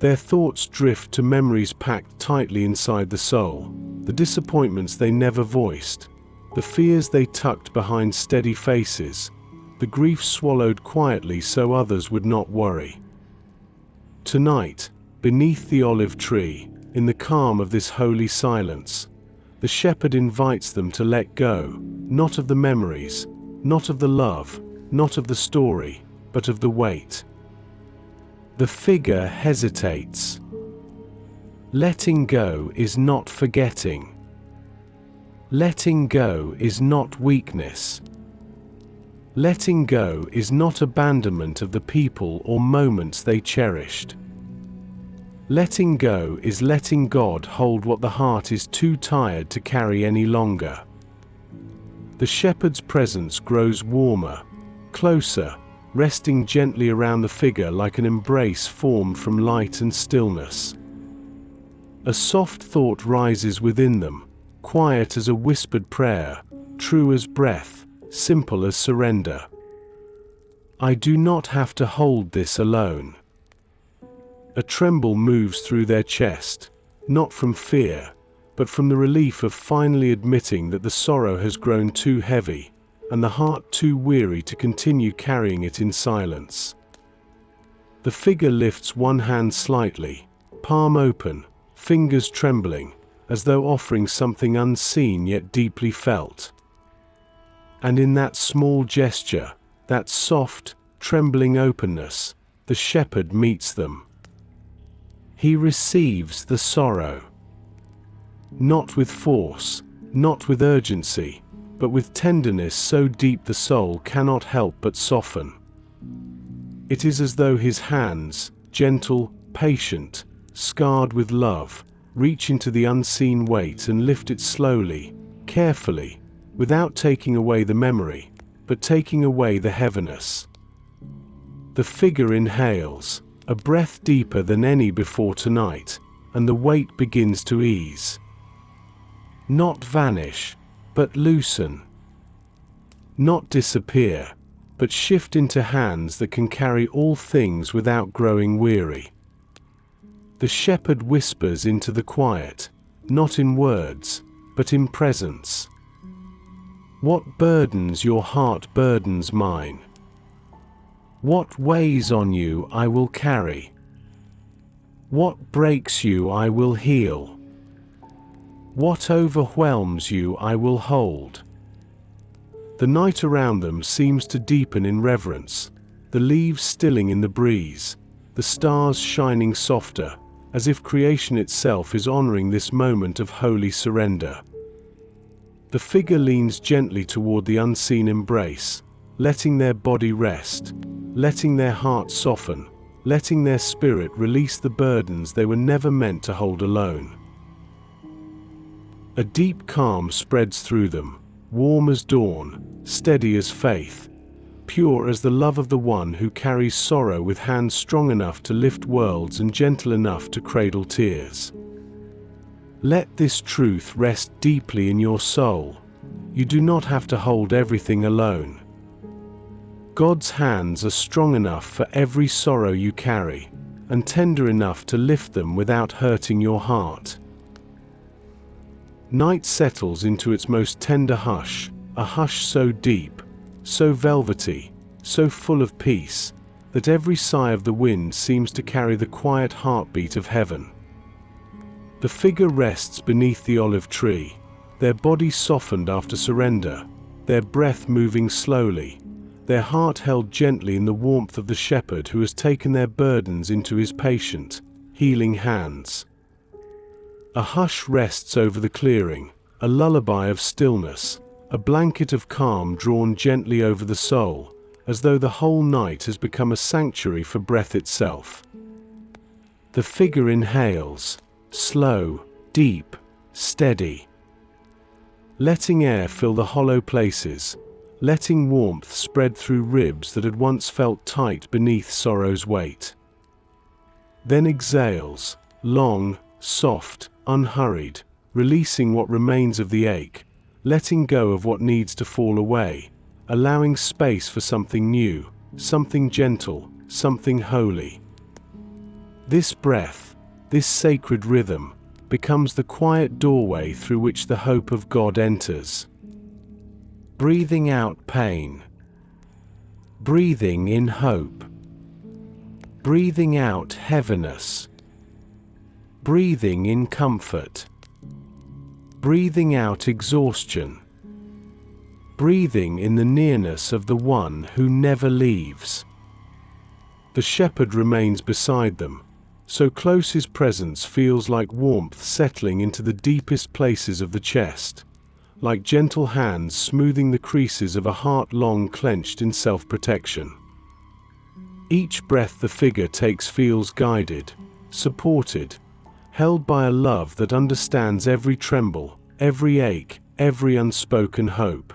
Their thoughts drift to memories packed tightly inside the soul, the disappointments they never voiced, the fears they tucked behind steady faces, the grief swallowed quietly so others would not worry. Tonight, beneath the olive tree, in the calm of this holy silence, the shepherd invites them to let go, not of the memories, not of the love, not of the story, but of the weight. The figure hesitates. Letting go is not forgetting. Letting go is not weakness. Letting go is not abandonment of the people or moments they cherished. Letting go is letting God hold what the heart is too tired to carry any longer. The shepherd's presence grows warmer, closer, resting gently around the figure like an embrace formed from light and stillness. A soft thought rises within them, quiet as a whispered prayer, true as breath, simple as surrender. I do not have to hold this alone. A tremble moves through their chest, not from fear, but from the relief of finally admitting that the sorrow has grown too heavy, and the heart too weary to continue carrying it in silence. The figure lifts one hand slightly, palm open, fingers trembling, as though offering something unseen yet deeply felt. And in that small gesture, that soft, trembling openness, the shepherd meets them. He receives the sorrow. Not with force, not with urgency, but with tenderness so deep the soul cannot help but soften. It is as though his hands, gentle, patient, scarred with love, reach into the unseen weight and lift it slowly, carefully, without taking away the memory, but taking away the heaviness. The figure inhales, a breath deeper than any before tonight, and the weight begins to ease. Not vanish, but loosen. Not disappear, but shift into hands that can carry all things without growing weary. The shepherd whispers into the quiet, not in words, but in presence. What burdens your heart burdens mine. What weighs on you I will carry. What breaks you I will heal. What overwhelms you I will hold. The night around them seems to deepen in reverence, the leaves stilling in the breeze, the stars shining softer, as if creation itself is honoring this moment of holy surrender. The figure leans gently toward the unseen embrace, letting their body rest, letting their heart soften, letting their spirit release the burdens they were never meant to hold alone. A deep calm spreads through them, warm as dawn, steady as faith, pure as the love of the one who carries sorrow with hands strong enough to lift worlds and gentle enough to cradle tears. Let this truth rest deeply in your soul. You do not have to hold everything alone. God's hands are strong enough for every sorrow you carry, and tender enough to lift them without hurting your heart. Night settles into its most tender hush, a hush so deep, so velvety, so full of peace, that every sigh of the wind seems to carry the quiet heartbeat of heaven. The figure rests beneath the olive tree, their body softened after surrender, their breath moving slowly, their heart held gently in the warmth of the shepherd who has taken their burdens into his patient, healing hands. A hush rests over the clearing, a lullaby of stillness, a blanket of calm drawn gently over the soul, as though the whole night has become a sanctuary for breath itself. The figure inhales, slow, deep, steady, letting air fill the hollow places, letting warmth spread through ribs that had once felt tight beneath sorrow's weight. Then exhales, long, soft, unhurried, releasing what remains of the ache, letting go of what needs to fall away, allowing space for something new, something gentle, something holy. This breath, this sacred rhythm, becomes the quiet doorway through which the hope of God enters. Breathing out pain. Breathing in hope. Breathing out heaviness. Breathing in comfort. Breathing out exhaustion. Breathing in the nearness of the one who never leaves. The shepherd remains beside them, so close his presence feels like warmth settling into the deepest places of the chest, like gentle hands smoothing the creases of a heart long clenched in self-protection. Each breath the figure takes feels guided, supported, held by a love that understands every tremble, every ache, every unspoken hope.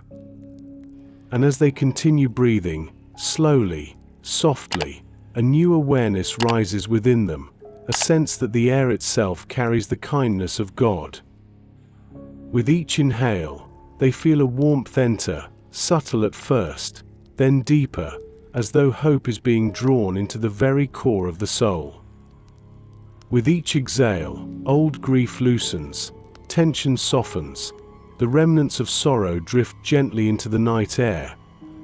And as they continue breathing, slowly, softly, a new awareness rises within them, a sense that the air itself carries the kindness of God. With each inhale, they feel a warmth enter, subtle at first, then deeper, as though hope is being drawn into the very core of the soul. With each exhale, old grief loosens, tension softens, the remnants of sorrow drift gently into the night air,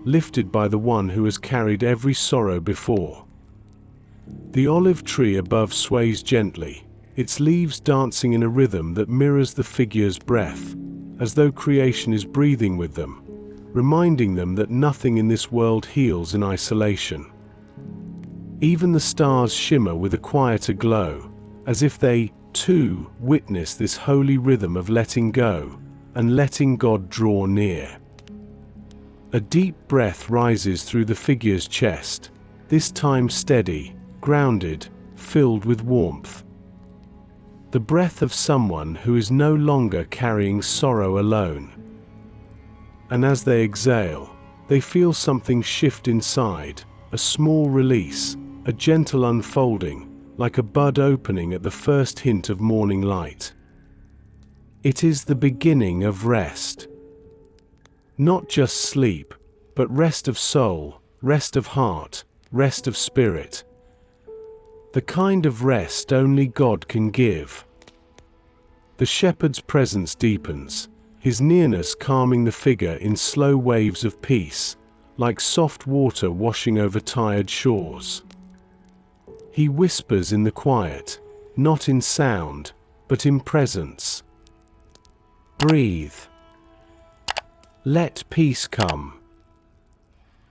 lifted by the one who has carried every sorrow before. The olive tree above sways gently, its leaves dancing in a rhythm that mirrors the figure's breath, as though creation is breathing with them, reminding them that nothing in this world heals in isolation. Even the stars shimmer with a quieter glow, as if they, too, witness this holy rhythm of letting go and letting God draw near. A deep breath rises through the figure's chest, this time steady, grounded, filled with warmth. The breath of someone who is no longer carrying sorrow alone. And as they exhale, they feel something shift inside, a small release, a gentle unfolding, like a bud opening at the first hint of morning light. It is the beginning of rest. Not just sleep, but rest of soul, rest of heart, rest of spirit. The kind of rest only God can give. The shepherd's presence deepens, his nearness calming the figure in slow waves of peace, like soft water washing over tired shores. He whispers in the quiet, not in sound, but in presence. Breathe. Let peace come.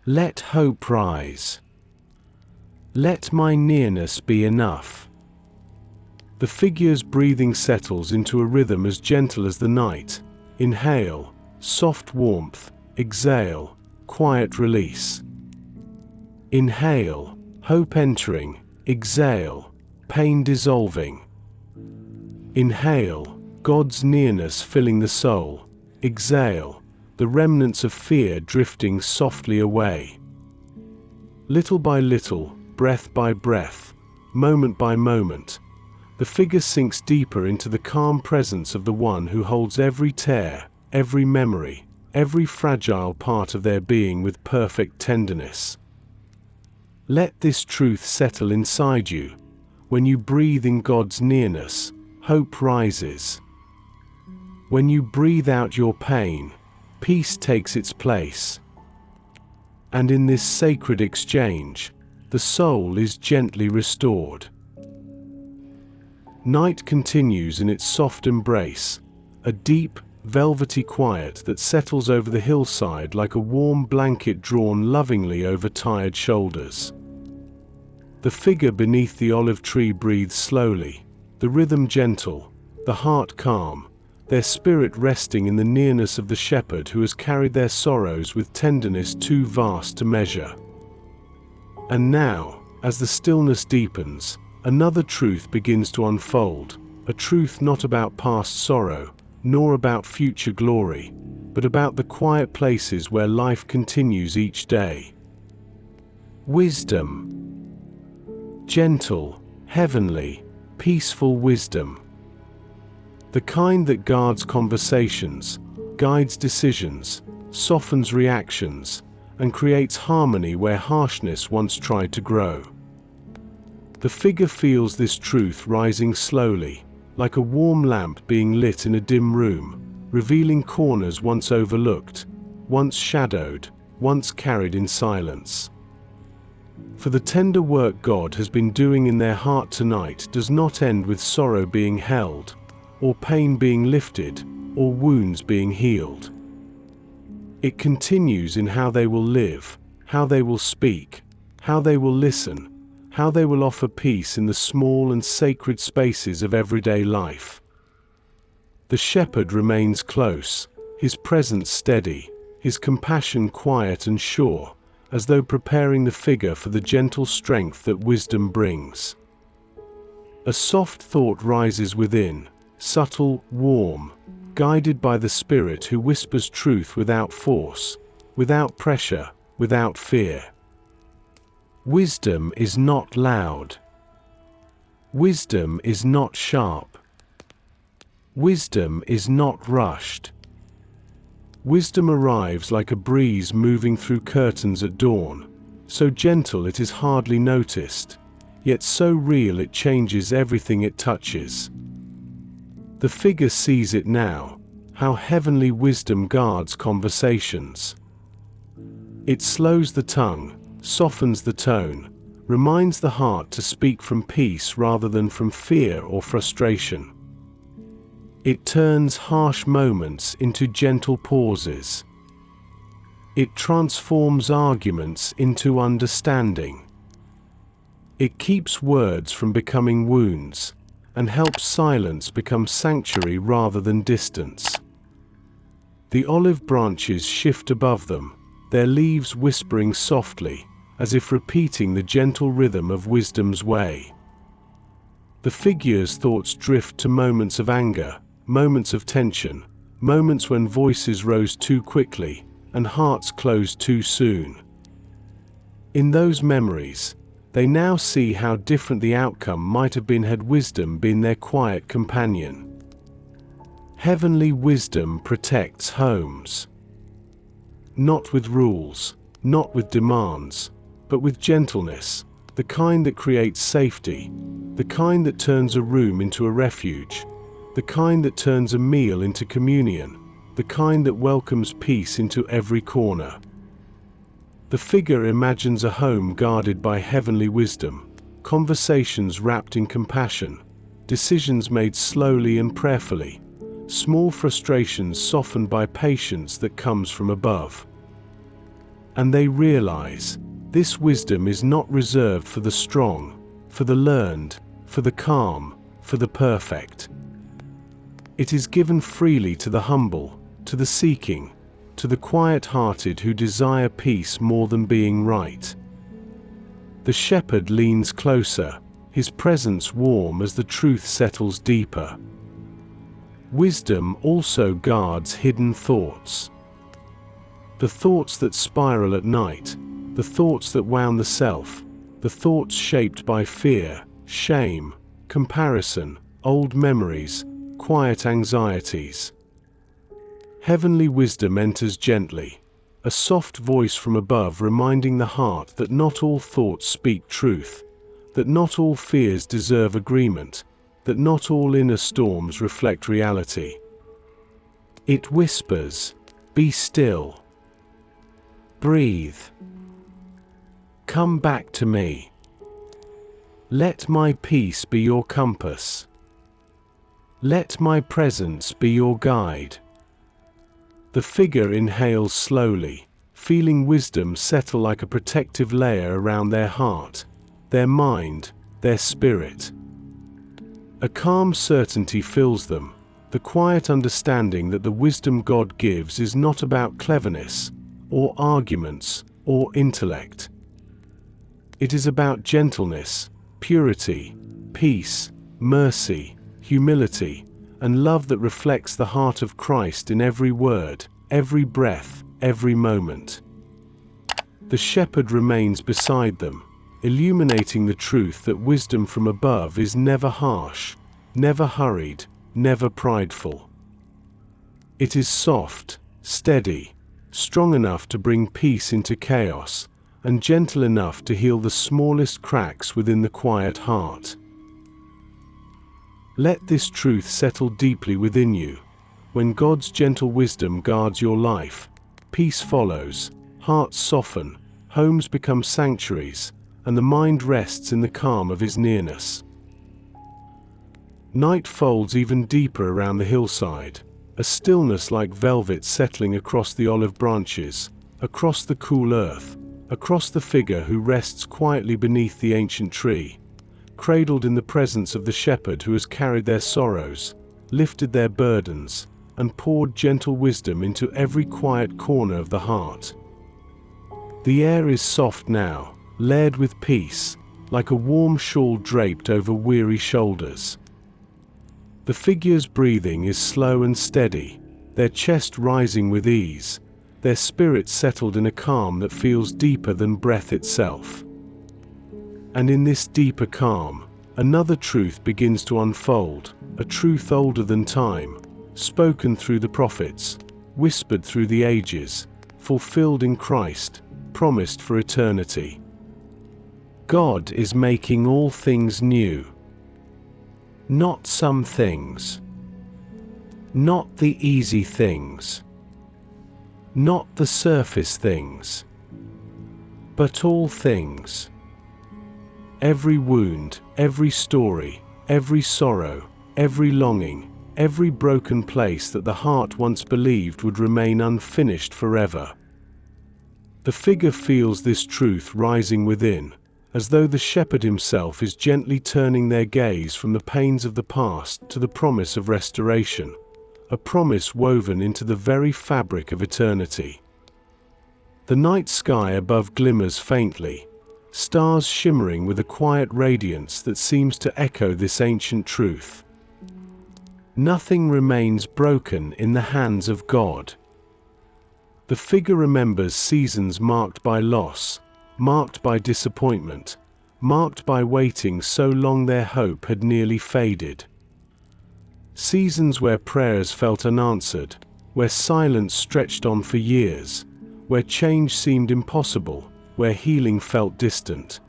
Let hope rise. Let my nearness be enough. The figure's breathing settles into a rhythm as gentle as the night. Inhale, soft warmth. Exhale, quiet release. Inhale, hope entering. Exhale, pain dissolving. Inhale, God's nearness filling the soul. Exhale, the remnants of fear drifting softly away. Little by little, breath by breath, moment by moment, the figure sinks deeper into the calm presence of the one who holds every tear, every memory, every fragile part of their being with perfect tenderness. Let this truth settle inside you. When you breathe in God's nearness, hope rises. When you breathe out your pain, peace takes its place. And in this sacred exchange, the soul is gently restored. Night continues in its soft embrace, a deep, velvety quiet that settles over the hillside like a warm blanket drawn lovingly over tired shoulders. The figure beneath the olive tree breathes slowly, the rhythm gentle, the heart calm, their spirit resting in the nearness of the shepherd who has carried their sorrows with tenderness too vast to measure. And now, as the stillness deepens, another truth begins to unfold, a truth not about past sorrow, nor about future glory, but about the quiet places where life continues each day. Wisdom. Gentle, heavenly, peaceful wisdom. The kind that guards conversations, guides decisions, softens reactions, and creates harmony where harshness once tried to grow. The figure feels this truth rising slowly, like a warm lamp being lit in a dim room, revealing corners once overlooked, once shadowed, once carried in silence. For the tender work God has been doing in their heart tonight does not end with sorrow being held, or pain being lifted, or wounds being healed. It continues in how they will live, how they will speak, how they will listen, how they will offer peace in the small and sacred spaces of everyday life. The shepherd remains close, his presence steady, his compassion quiet and sure, as though preparing the figure for the gentle strength that wisdom brings. A soft thought rises within, subtle, warm, guided by the Spirit who whispers truth without force, without pressure, without fear. Wisdom is not loud. Wisdom is not sharp. Wisdom is not rushed. Wisdom arrives like a breeze moving through curtains at dawn, so gentle it is hardly noticed, yet so real it changes everything it touches. The figure sees it now, how heavenly wisdom guards conversations. It slows the tongue, softens the tone, reminds the heart to speak from peace rather than from fear or frustration. It turns harsh moments into gentle pauses. It transforms arguments into understanding. It keeps words from becoming wounds, and helps silence become sanctuary rather than distance. The olive branches shift above them, their leaves whispering softly, as if repeating the gentle rhythm of wisdom's way. The figure's thoughts drift to moments of anger, moments of tension, moments when voices rose too quickly and hearts closed too soon. In those memories, they now see how different the outcome might have been had wisdom been their quiet companion. Heavenly wisdom protects homes. Not with rules, not with demands, but with gentleness, the kind that creates safety, the kind that turns a room into a refuge, the kind that turns a meal into communion, the kind that welcomes peace into every corner. The figure imagines a home guarded by heavenly wisdom, conversations wrapped in compassion, decisions made slowly and prayerfully, small frustrations softened by patience that comes from above. And they realize, this wisdom is not reserved for the strong, for the learned, for the calm, for the perfect. It is given freely to the humble, to the seeking, to the quiet-hearted who desire peace more than being right. The shepherd leans closer, his presence warm as the truth settles deeper. Wisdom also guards hidden thoughts. The thoughts that spiral at night, the thoughts that wound the self, the thoughts shaped by fear, shame, comparison, old memories, quiet anxieties. Heavenly wisdom enters gently, a soft voice from above reminding the heart that not all thoughts speak truth, that not all fears deserve agreement, that not all inner storms reflect reality. It whispers, "Be still. Breathe. Come back to me. Let my peace be your compass. Let my presence be your guide." The figure inhales slowly, feeling wisdom settle like a protective layer around their heart, their mind, their spirit. A calm certainty fills them, the quiet understanding that the wisdom God gives is not about cleverness, or arguments, or intellect. It is about gentleness, purity, peace, mercy, humility, and love that reflects the heart of Christ in every word, every breath, every moment. The shepherd remains beside them, illuminating the truth that wisdom from above is never harsh, never hurried, never prideful. It is soft, steady, strong enough to bring peace into chaos, and gentle enough to heal the smallest cracks within the quiet heart. Let this truth settle deeply within you. When God's gentle wisdom guards your life, peace follows, hearts soften, homes become sanctuaries, and the mind rests in the calm of His nearness. Night folds even deeper around the hillside, a stillness like velvet settling across the olive branches, across the cool earth, across the figure who rests quietly beneath the ancient tree, cradled in the presence of the shepherd who has carried their sorrows, lifted their burdens, and poured gentle wisdom into every quiet corner of the heart. The air is soft now, layered with peace, like a warm shawl draped over weary shoulders. The figure's breathing is slow and steady, their chest rising with ease, their spirit settled in a calm that feels deeper than breath itself. And in this deeper calm, another truth begins to unfold, a truth older than time, spoken through the prophets, whispered through the ages, fulfilled in Christ, promised for eternity. God is making all things new. Not some things. Not the easy things. Not the surface things. But all things. Every wound, every story, every sorrow, every longing, every broken place that the heart once believed would remain unfinished forever. The figure feels this truth rising within, as though the shepherd himself is gently turning their gaze from the pains of the past to the promise of restoration, a promise woven into the very fabric of eternity. The night sky above glimmers faintly, stars shimmering with a quiet radiance that seems to echo this ancient truth. Nothing remains broken in the hands of God. The figure remembers seasons marked by loss, marked by disappointment, marked by waiting so long their hope had nearly faded. Seasons where prayers felt unanswered, where silence stretched on for years, where change seemed impossible, where healing felt distant.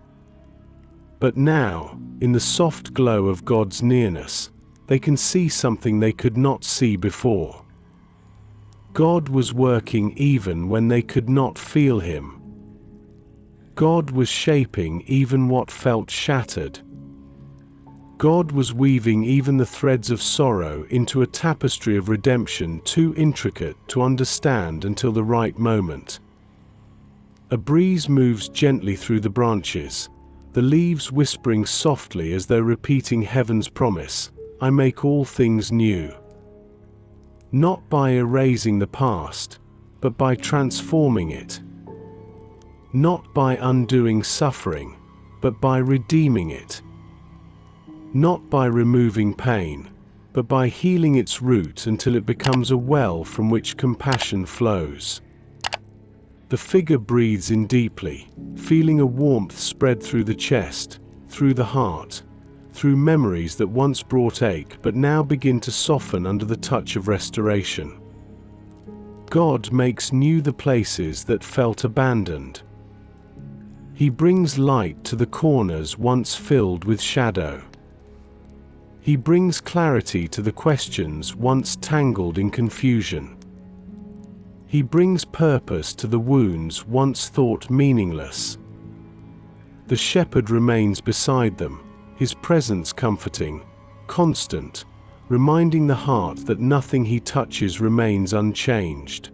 But now, in the soft glow of God's nearness, they can see something they could not see before. God was working even when they could not feel Him. God was shaping even what felt shattered. God was weaving even the threads of sorrow into a tapestry of redemption too intricate to understand until the right moment. A breeze moves gently through the branches, the leaves whispering softly as though repeating heaven's promise, "I make all things new." Not by erasing the past, but by transforming it. Not by undoing suffering, but by redeeming it. Not by removing pain, but by healing its root until it becomes a well from which compassion flows. The figure breathes in deeply, feeling a warmth spread through the chest, through the heart, through memories that once brought ache but now begin to soften under the touch of restoration. God makes new the places that felt abandoned. He brings light to the corners once filled with shadow. He brings clarity to the questions once tangled in confusion. He brings purpose to the wounds once thought meaningless. The shepherd remains beside them, his presence comforting, constant, reminding the heart that nothing he touches remains unchanged.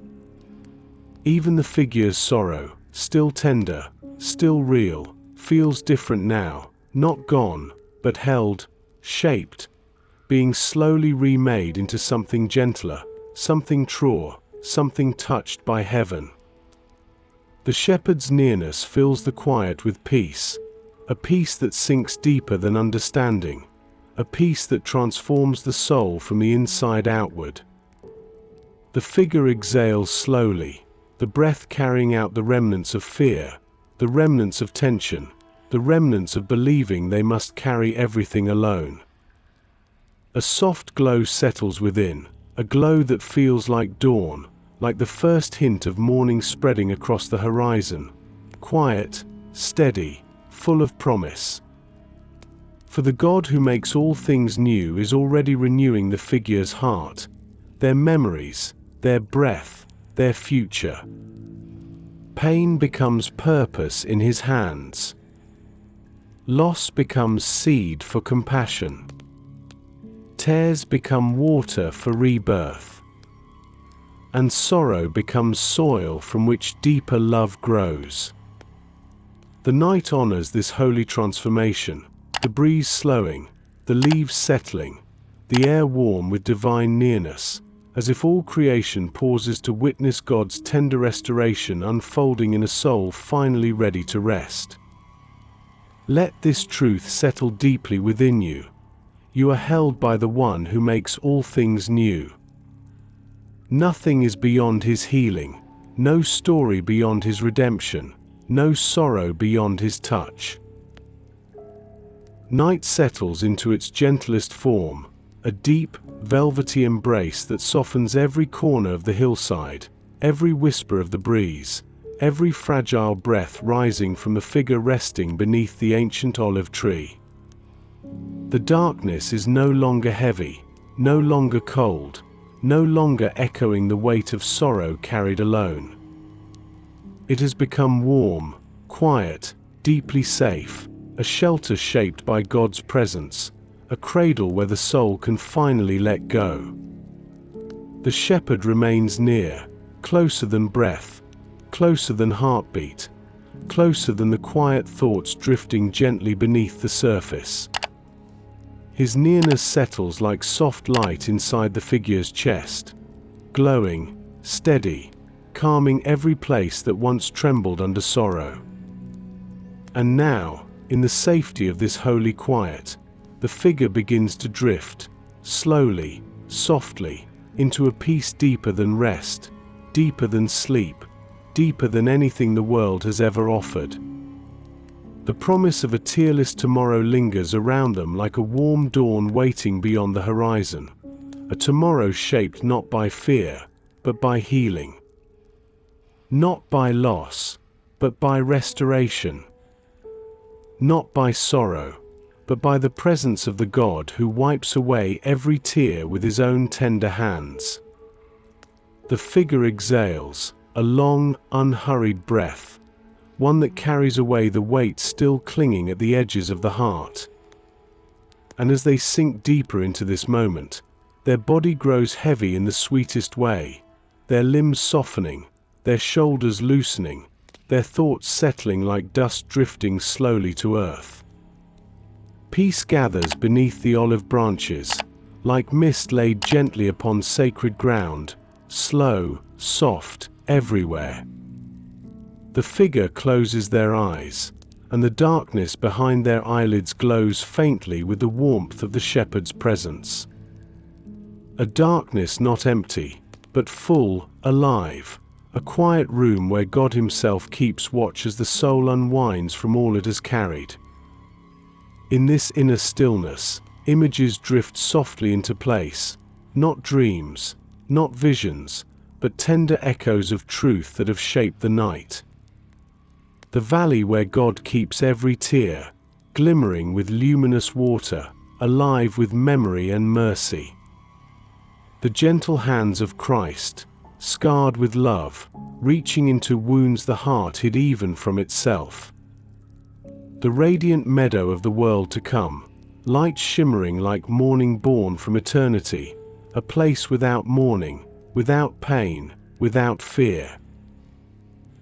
Even the figure's sorrow, still tender, still real, feels different now, not gone, but held, shaped, being slowly remade into something gentler, something truer, something touched by heaven. The shepherd's nearness fills the quiet with peace, a peace that sinks deeper than understanding, a peace that transforms the soul from the inside outward. The figure exhales slowly, the breath carrying out the remnants of fear, the remnants of tension, the remnants of believing they must carry everything alone. A soft glow settles within, a glow that feels like dawn, like the first hint of morning spreading across the horizon, quiet, steady, full of promise. For the God who makes all things new is already renewing the figure's heart, their memories, their breath, their future. Pain becomes purpose in His hands. Loss becomes seed for compassion. Tears become water for rebirth. And sorrow becomes soil from which deeper love grows. The night honors this holy transformation, the breeze slowing, the leaves settling, the air warm with divine nearness, as if all creation pauses to witness God's tender restoration unfolding in a soul finally ready to rest. Let this truth settle deeply within you. You are held by the one who makes all things new. Nothing is beyond his healing, no story beyond his redemption, no sorrow beyond his touch. Night settles into its gentlest form, a deep, velvety embrace that softens every corner of the hillside, every whisper of the breeze, every fragile breath rising from the figure resting beneath the ancient olive tree. The darkness is no longer heavy, no longer cold, no longer echoing the weight of sorrow carried alone. It has become warm, quiet, deeply safe, a shelter shaped by God's presence, a cradle where the soul can finally let go. The shepherd remains near, closer than breath, closer than heartbeat, closer than the quiet thoughts drifting gently beneath the surface. His nearness settles like soft light inside the figure's chest, glowing, steady, calming every place that once trembled under sorrow. And now, in the safety of this holy quiet, the figure begins to drift, slowly, softly, into a peace deeper than rest, deeper than sleep, deeper than anything the world has ever offered. The promise of a tearless tomorrow lingers around them like a warm dawn waiting beyond the horizon, a tomorrow shaped not by fear, but by healing. Not by loss, but by restoration. Not by sorrow, but by the presence of the God who wipes away every tear with his own tender hands. The figure exhales, a long, unhurried breath, one that carries away the weight still clinging at the edges of the heart. And as they sink deeper into this moment, their body grows heavy in the sweetest way, their limbs softening, their shoulders loosening, their thoughts settling like dust drifting slowly to earth. Peace gathers beneath the olive branches, like mist laid gently upon sacred ground, slow, soft, everywhere. The figure closes their eyes, and the darkness behind their eyelids glows faintly with the warmth of the shepherd's presence. A darkness not empty, but full, alive, a quiet room where God himself keeps watch as the soul unwinds from all it has carried. In this inner stillness, images drift softly into place, not dreams, not visions, but tender echoes of truth that have shaped the night. The valley where God keeps every tear, glimmering with luminous water, alive with memory and mercy. The gentle hands of Christ, scarred with love, reaching into wounds the heart hid even from itself. The radiant meadow of the world to come, light shimmering like morning born from eternity, a place without mourning, without pain, without fear.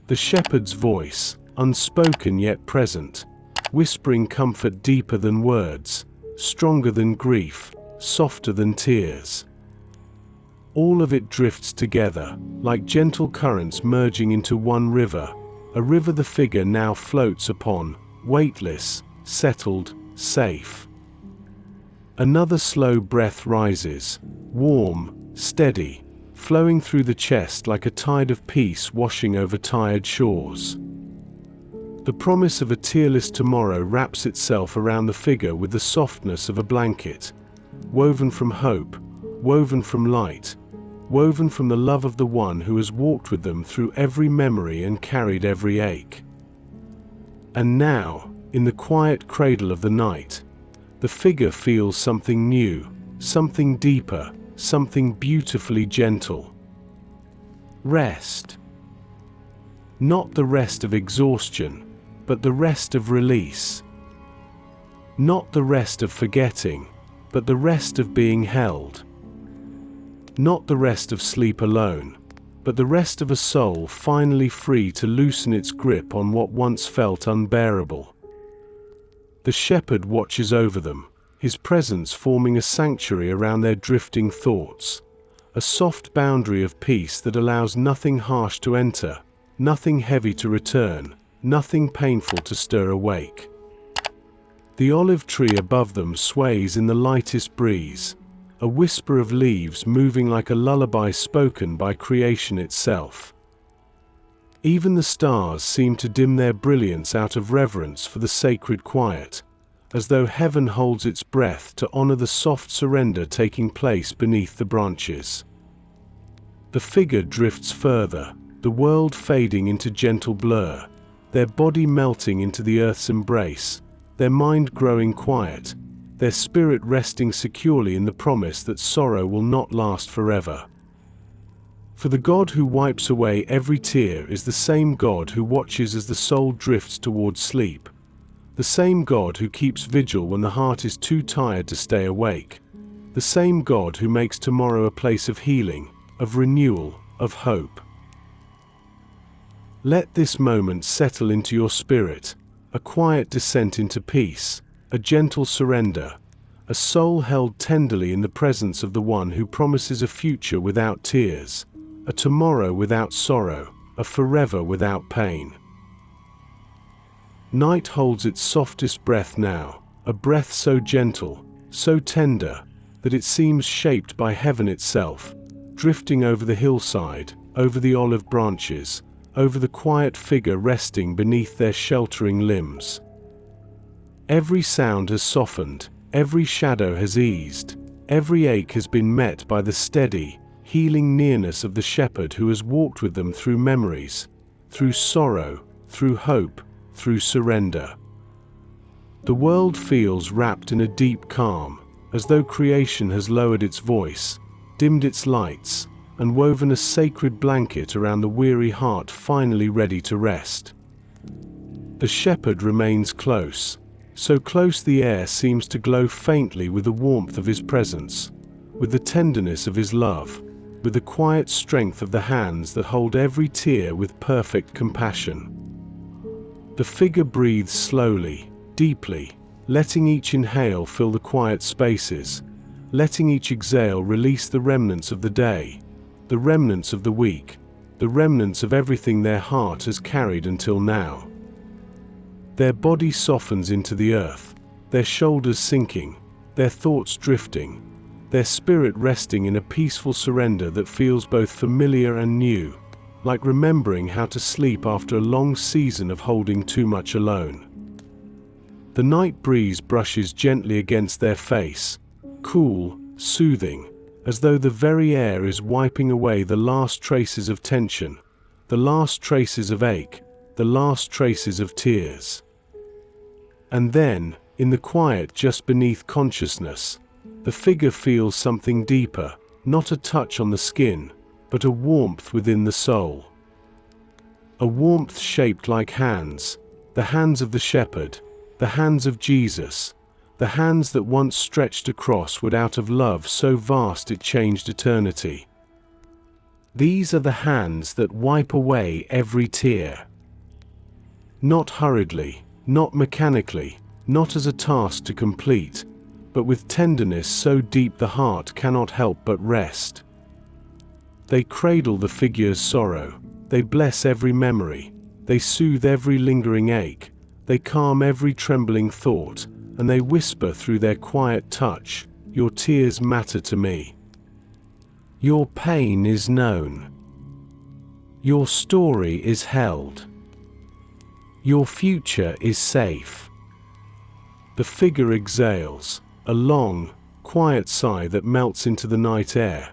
The shepherd's voice, unspoken yet present, whispering comfort deeper than words, stronger than grief, softer than tears. All of it drifts together, like gentle currents merging into one river, a river the figure now floats upon, weightless, settled, safe. Another slow breath rises, warm, steady, flowing through the chest like a tide of peace washing over tired shores. The promise of a tearless tomorrow wraps itself around the figure with the softness of a blanket, woven from hope, woven from light, woven from the love of the one who has walked with them through every memory and carried every ache. And now, in the quiet cradle of the night, the figure feels something new, something deeper, something beautifully gentle. Rest. Not the rest of exhaustion, but the rest of release. Not the rest of forgetting, but the rest of being held. Not the rest of sleep alone, but the rest of a soul finally free to loosen its grip on what once felt unbearable. The shepherd watches over them, his presence forming a sanctuary around their drifting thoughts, a soft boundary of peace that allows nothing harsh to enter, nothing heavy to return, nothing painful to stir awake. The olive tree above them sways in the lightest breeze, a whisper of leaves moving like a lullaby spoken by creation itself. Even the stars seem to dim their brilliance out of reverence for the sacred quiet, as though heaven holds its breath to honor the soft surrender taking place beneath the branches. The figure drifts further, the world fading into gentle blur, their body melting into the earth's embrace, their mind growing quiet, their spirit resting securely in the promise that sorrow will not last forever. For the God who wipes away every tear is the same God who watches as the soul drifts towards sleep, the same God who keeps vigil when the heart is too tired to stay awake, the same God who makes tomorrow a place of healing, of renewal, of hope. Let this moment settle into your spirit, a quiet descent into peace, a gentle surrender, a soul held tenderly in the presence of the one who promises a future without tears, a tomorrow without sorrow, a forever without pain. Night holds its softest breath now, a breath so gentle, so tender, that it seems shaped by heaven itself, drifting over the hillside, over the olive branches, over the quiet figure resting beneath their sheltering limbs. Every sound has softened, every shadow has eased, every ache has been met by the steady, healing nearness of the shepherd who has walked with them through memories, through sorrow, through hope, through surrender. The world feels wrapped in a deep calm, as though creation has lowered its voice, dimmed its lights, and woven a sacred blanket around the weary heart finally ready to rest. The shepherd remains close, so close the air seems to glow faintly with the warmth of his presence, with the tenderness of his love, with the quiet strength of the hands that hold every tear with perfect compassion. The figure breathes slowly, deeply, letting each inhale fill the quiet spaces, letting each exhale release the remnants of the day, the remnants of the week, the remnants of everything their heart has carried until now. Their body softens into the earth, their shoulders sinking, their thoughts drifting, their spirit resting in a peaceful surrender that feels both familiar and new, like remembering how to sleep after a long season of holding too much alone. The night breeze brushes gently against their face, cool, soothing, as though the very air is wiping away the last traces of tension, the last traces of ache, the last traces of tears. And then, in the quiet just beneath consciousness, the figure feels something deeper, not a touch on the skin, but a warmth within the soul. A warmth shaped like hands, the hands of the shepherd, the hands of Jesus, the hands that once stretched acrossward out of love so vast it changed eternity. These are the hands that wipe away every tear. Not hurriedly, not mechanically, not as a task to complete, but with tenderness so deep the heart cannot help but rest. They cradle the figure's sorrow, they bless every memory, they soothe every lingering ache, they calm every trembling thought, and they whisper through their quiet touch, "Your tears matter to me. Your pain is known. Your story is held. Your future is safe." The figure exhales, a long, quiet sigh that melts into the night air,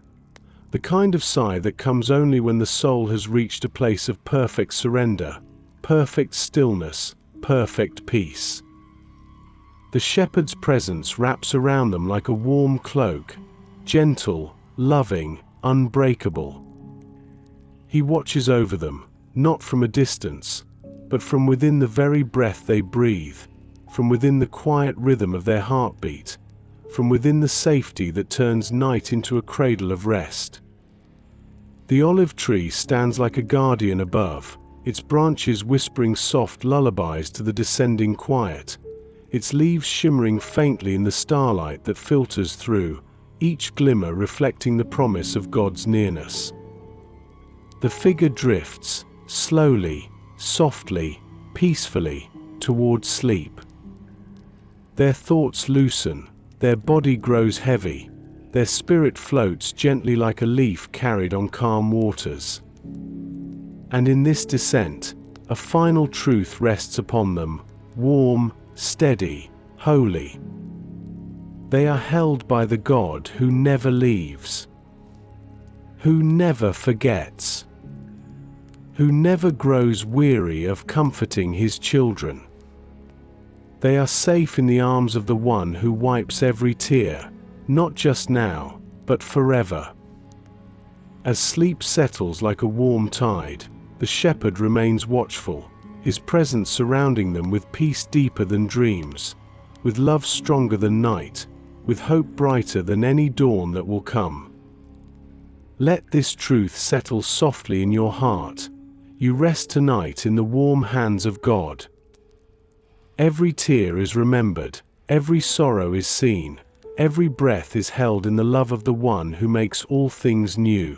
the kind of sigh that comes only when the soul has reached a place of perfect surrender, perfect stillness, perfect peace. The shepherd's presence wraps around them like a warm cloak, gentle, loving, unbreakable. He watches over them, not from a distance, but from within the very breath they breathe, from within the quiet rhythm of their heartbeat, from within the safety that turns night into a cradle of rest. The olive tree stands like a guardian above, its branches whispering soft lullabies to the descending quiet, its leaves shimmering faintly in the starlight that filters through, each glimmer reflecting the promise of God's nearness. The figure drifts, slowly, softly, peacefully, towards sleep. Their thoughts loosen, their body grows heavy, their spirit floats gently like a leaf carried on calm waters. And in this descent, a final truth rests upon them, warm, steady, holy. They are held by the God who never leaves, who never forgets, who never grows weary of comforting his children. They are safe in the arms of the one who wipes every tear, not just now, but forever. As sleep settles like a warm tide, the shepherd remains watchful, his presence surrounding them with peace deeper than dreams, with love stronger than night, with hope brighter than any dawn that will come. Let this truth settle softly in your heart. You rest tonight in the warm hands of God. Every tear is remembered, every sorrow is seen, every breath is held in the love of the one who makes all things new.